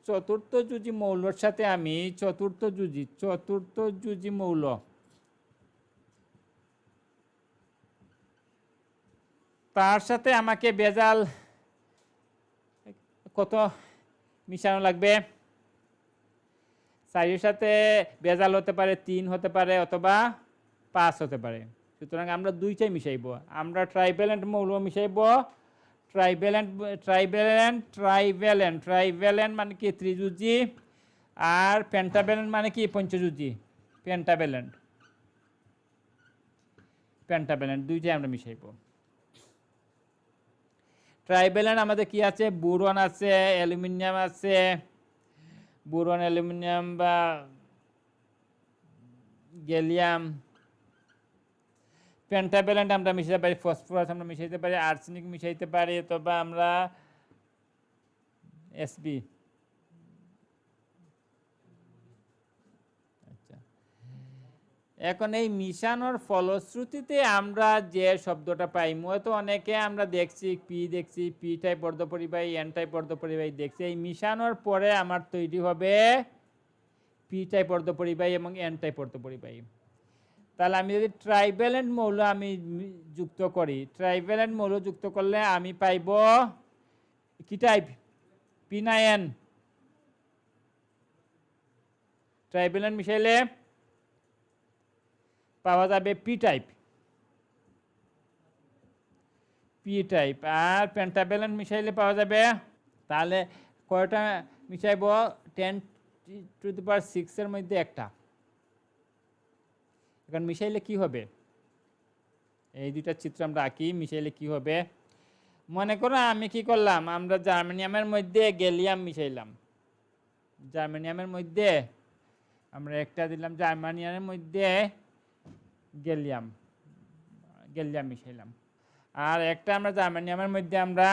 চতুর্থ যুজি মৌলর সাথে আমি চতুর্থ যুজি মৌল তার সাথে আমাকে ভেজাল কত মিশানো লাগবে? 4 সাথে ভেজাল হতে পারে 3 হতে পারে অথবা 5 হতে পারে। সুতরাং আমরা দুইটাই মিশাইব। আমরা ট্রাইভ্যালেন্ট মৌল মিশাইব। ট্রাইভ্যালেন্ট মানে কি? ত্রিযুজি। আর পেন্টাভ্যালেন্ট মানে কি? পঞ্চযুজি। পেন্টাভ্যালেন্ট দুইটাই আমরা মিশাইব। ট্রাইভ্যালেন্ট আমাদের কি আছে? বোরন আছে, অ্যালুমিনিয়াম আছে। বোরন, অ্যালুমিনিয়াম বা গ্যালিয়াম। পেন্টাভ্যালেন্ট আমরা মিশাইতে পারি ফসফরাস, আমরা মিশাইতে পারি আর্সেনিক, মিশাইতে পারি অথবা আমরা এসবি। আচ্ছা, এখন এই মিশানোর ফলশ্রুতিতে আমরা যে শব্দটা পাই, মূলত অনেকে আমরা দেখছি পি টাইপ অর্ধপরিবাহী, এন টাইপ অর্ধপরিবাহী দেখছি। এই মিশানোর পরে আমার তৈরি হবে পি টাইপ অর্ধপরিবাহী এবং এন টাইপ অর্ধপরিবাহী। তাহলে আমি যদি ট্রাইভ্যালেন্ট মৌল আমি যুক্ত করি, ট্রাইভ্যালেন্ট মৌল যুক্ত করলে আমি পাইব কি টাইপ? পি না এন? ট্রাইভ্যালেন্ট মিশাইলে পাওয়া যাবে পি টাইপ। আর পেন্টাভ্যালেন্ট মিশাইলে পাওয়া যাবে, তাহলে কয়টা মিশাইব? 10⁶ এর মধ্যে একটা। এখন মিশাইলে কি হবে? এই দুইটা চিত্র আমরা আঁকি। মিশাইলে কি হবে? মনে করো আমি কি করলাম, আমরা জার্মেনিয়ামের মধ্যে গ্যালিয়াম মিশাইলাম। জার্মেনিয়ামের মধ্যে আমরা একটা দিলাম, জার্মেনিয়ামের মধ্যে গ্যালিয়াম মিশাইলাম। আর একটা আমরা জার্মেনিয়ামের মধ্যে আমরা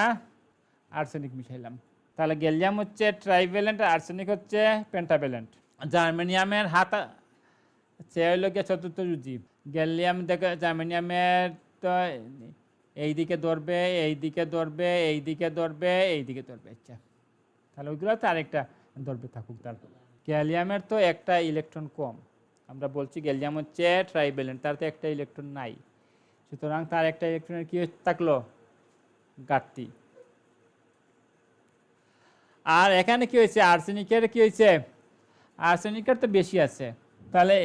আর্সেনিক মিশাইলাম। তাহলে গ্যালিয়াম হচ্ছে ট্রাইভ্যালেন্ট, আর্সেনিক হচ্ছে পেন্টাভ্যালেন্ট। জার্মেনিয়ামের হাত সে হইল গিয়ে চতুর্থ জীব। গ্যালিয়াম দেখে জার্মেনিয়ামের তো এইদিকে ধরবে, এইদিকে ধরবে, এইদিকে ধরবে, এইদিকে ধরবে। আচ্ছা, তাহলে ওইগুলো তো আরেকটা ধরবে থাকুক। তারপর গ্যালিয়ামের তো একটা ইলেকট্রন কম, আমরা বলছি গ্যালিয়াম হচ্ছে ট্রাইভ্যালেন্ট, তার তো একটা ইলেকট্রন নাই, সুতরাং তার একটা ইলেকট্রনের কি থাকলো, ঘাটতি। আর এখানে কি হয়েছে, আর্সেনিকের কি হয়েছে, আর্সেনিকের তো বেশি আছে। তাহলে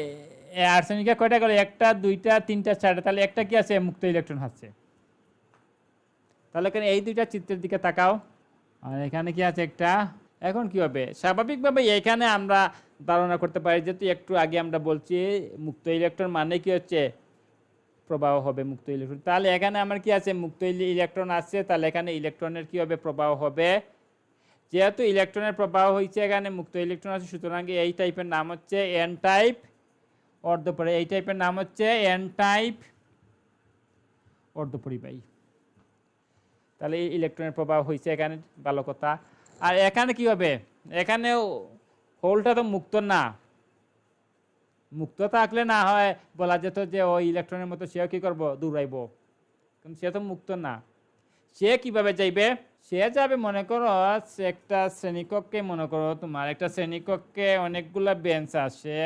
আর্সেনিকের কয়টা গেল, একটা, দুইটা, তিনটা, চারটা, তাহলে একটা কি আছে, মুক্ত ইলেকট্রন আছে। তাহলে এখানে এই দুইটা চিত্রের দিকে তাকাও, আর এখানে কি আছে একটা। এখন কি হবে, স্বাভাবিকভাবে এখানে আমরা ধারণা করতে পারি, যেহেতু একটু আগে আমরা বলছি মুক্ত ইলেকট্রন মানে কি হচ্ছে প্রবাহ হবে মুক্ত ইলেকট্রন। তাহলে এখানে আমার কি আছে, মুক্ত ইলেকট্রন আছে, তাহলে এখানে ইলেকট্রনের কি হবে, প্রবাহ হবে। যেহেতু ইলেকট্রনের প্রবাহ হয়েছে, এখানে মুক্ত ইলেকট্রন আছে, সুতরাং এই টাইপের নাম হচ্ছে এন টাইপ অর্ধপরিবাহী। এই টাইপের নাম হচ্ছে এন টাইপ অর্ধপরিবাহী। তাহলে ইলেকট্রনের প্রবাহ হয়েছে এখানে, ভালো কথা। আর এখানে কি হবে, এখানে হোলটা তো মুক্ত না, মুক্ত থাকলে না হয় বলা যেত যে ওই ইলেকট্রনের মতো সেও কি করবো, দৌড়াইব, কিন্তু সে তো মুক্ত না। সে কিভাবে যাইবে, সে যাবে, মনে করো একটা শ্রেণীকক্ষে, মনে করো তোমার একটা শ্রেণীকক্ষে অনেকগুলা বেঞ্চ আসে,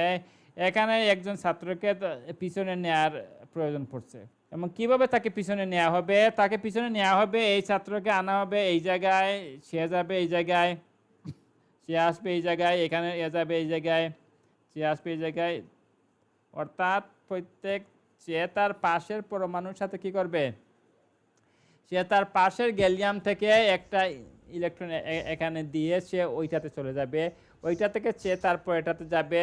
এখানে একজন ছাত্রকে পিছনে নেয়ার প্রয়োজন পড়ছে, এবং কিভাবে তাকে পিছনে নেওয়া হবে, তাকে পিছনে নেওয়া হবে, এই ছাত্রকে আনা হবে এই জায়গায়, সে যাবে এই জায়গায়, সে আসবে এই জায়গায়, এখানে এ যাবে এই জায়গায়, সে আসবে এই জায়গায়, অর্থাৎ প্রত্যেক সে তার পাশের পরমাণুর সাথে কি করবে, সে তার পাশের গ্যালিয়াম থেকে একটা ইলেকট্রন এখানে দিয়ে সে ওইটাতে চলে যাবে, ওইটা থেকে সে তারপর এটাতে যাবে,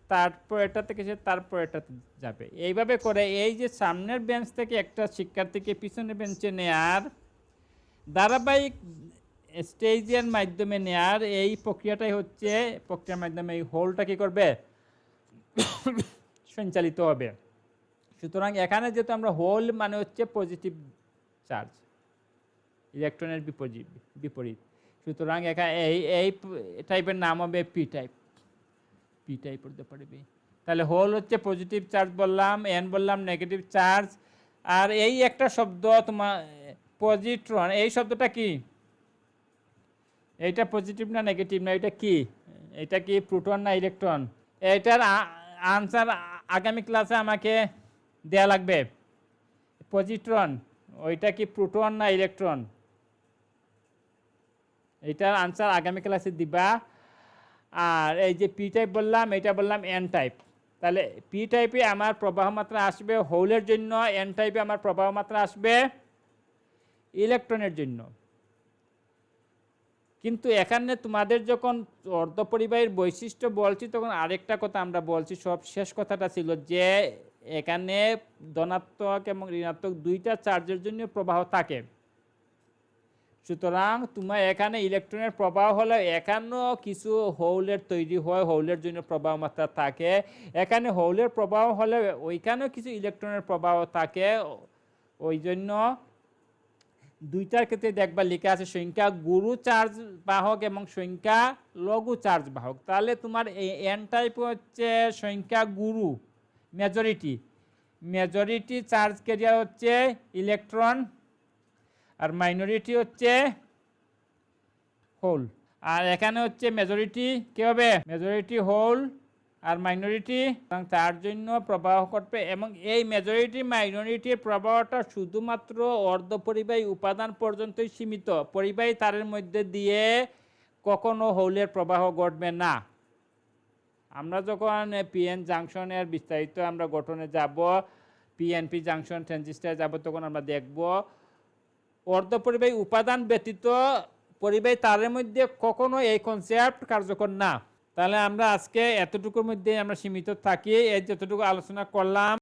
তারপর এটা থেকে সে তারপর এটাতে যাবে। এইভাবে করে এই যে সামনের বেঞ্চ থেকে একটা শিক্ষার্থীকে পিছনের বেঞ্চে নেয়ার ধারাবাহিক স্টেজের মাধ্যমে নেয়ার এই প্রক্রিয়াটাই হচ্ছে, প্রক্রিয়ার মাধ্যমে এই হোলটা কি করবে, সঞ্চালিত হবে। সুতরাং এখানে যেহেতু আমরা হোল মানে হচ্ছে পজিটিভ চার্জ, ইলেকট্রনের বিপরীত, সুতরাং এখানে এই টাইপের নাম হবে পি টাইপ, পি টাইপ হতে পারবে। তাহলে হোল হচ্ছে পজিটিভ চার্জ বললাম, এন বললাম নেগেটিভ চার্জ। আর এই একটা শব্দ তোমার পজিট্রন, এই শব্দটা কি, এইটা পজিটিভ না নেগেটিভ না, এটা কি, এটা কি প্রোটন না ইলেকট্রন? এটার আনসার আগামী ক্লাসে আমাকে দেয়া লাগবে। পজিট্রন ওইটা কি প্রোটন না ইলেকট্রন, এটার আনসার আগামী ক্লাসে দিবা। আর এই যে পি টাইপ বললাম, এটা বললাম এন টাইপ। তাহলে পি টাইপে আমার প্রবাহ মাত্রা আসবে হোলের জন্য, এন টাইপে আমার প্রবাহ মাত্রা আসবে ইলেকট্রনের জন্য। কিন্তু এখানে তোমাদের যখন অর্ধপরিবাহীর বৈশিষ্ট্য বলছি, তখন আরেকটা কথা আমরা বলছি, সব শেষ কথাটা ছিল যে এখানে ধনাত্মক এবং ঋণাত্মক দুইটা চার্জের জন্য প্রবাহ থাকে। সুতরাং তোমার এখানে ইলেকট্রনের প্রবাহ হলে এখানেও কিছু হোলের তৈরি হয়, হোলের জন্য প্রবাহ মাত্রা থাকে। এখানে হোলের প্রবাহ হলে ওইখানেও কিছু ইলেকট্রনের প্রবাহ থাকে। ওই জন্য দুইটার ক্ষেত্রে দেখবা লেখা আছে সংখ্যা গুরু চার্জ বাহক এবং সংখ্যা লঘু চার্জ বাহক। তাহলে তোমার এই এন টাইপ হচ্ছে সংখ্যা গুরু, মেজরিটি, মেজরিটি চার্জ ক্যারিয়ার হচ্ছে ইলেকট্রন, আর মাইনরিটি হচ্ছে হোল। আর এখানে হচ্ছে মেজরিটি কি হবে, মেজরিটি হোল আর মাইনরিটি, তার জন্য প্রবাহ ঘটবে। এবং এই মেজরিটি মাইনরিটির প্রবাহটা শুধুমাত্র অর্ধপরিবাহী উপাদান পর্যন্তই সীমিত, পরিবাহী তারের মধ্যে দিয়ে কখনো হোলের প্রবাহ ঘটবে না। আমরা যখন পিএন জাংশনের বিস্তারিত আমরা গঠনে যাব, পিএনপি জাংশন ট্রানজিস্টার যাব, তখন আমরা দেখব অর্ধপরিবাহী উপাদান ব্যতীত পরিবাহী তারের মধ্যে কখনো এই কনসেপ্ট কার্যকর না। তাহলে আমরা আজকে এতটুকুর মধ্যে আমরা সীমিত থাকি, এই যতটুকু আলোচনা করলাম।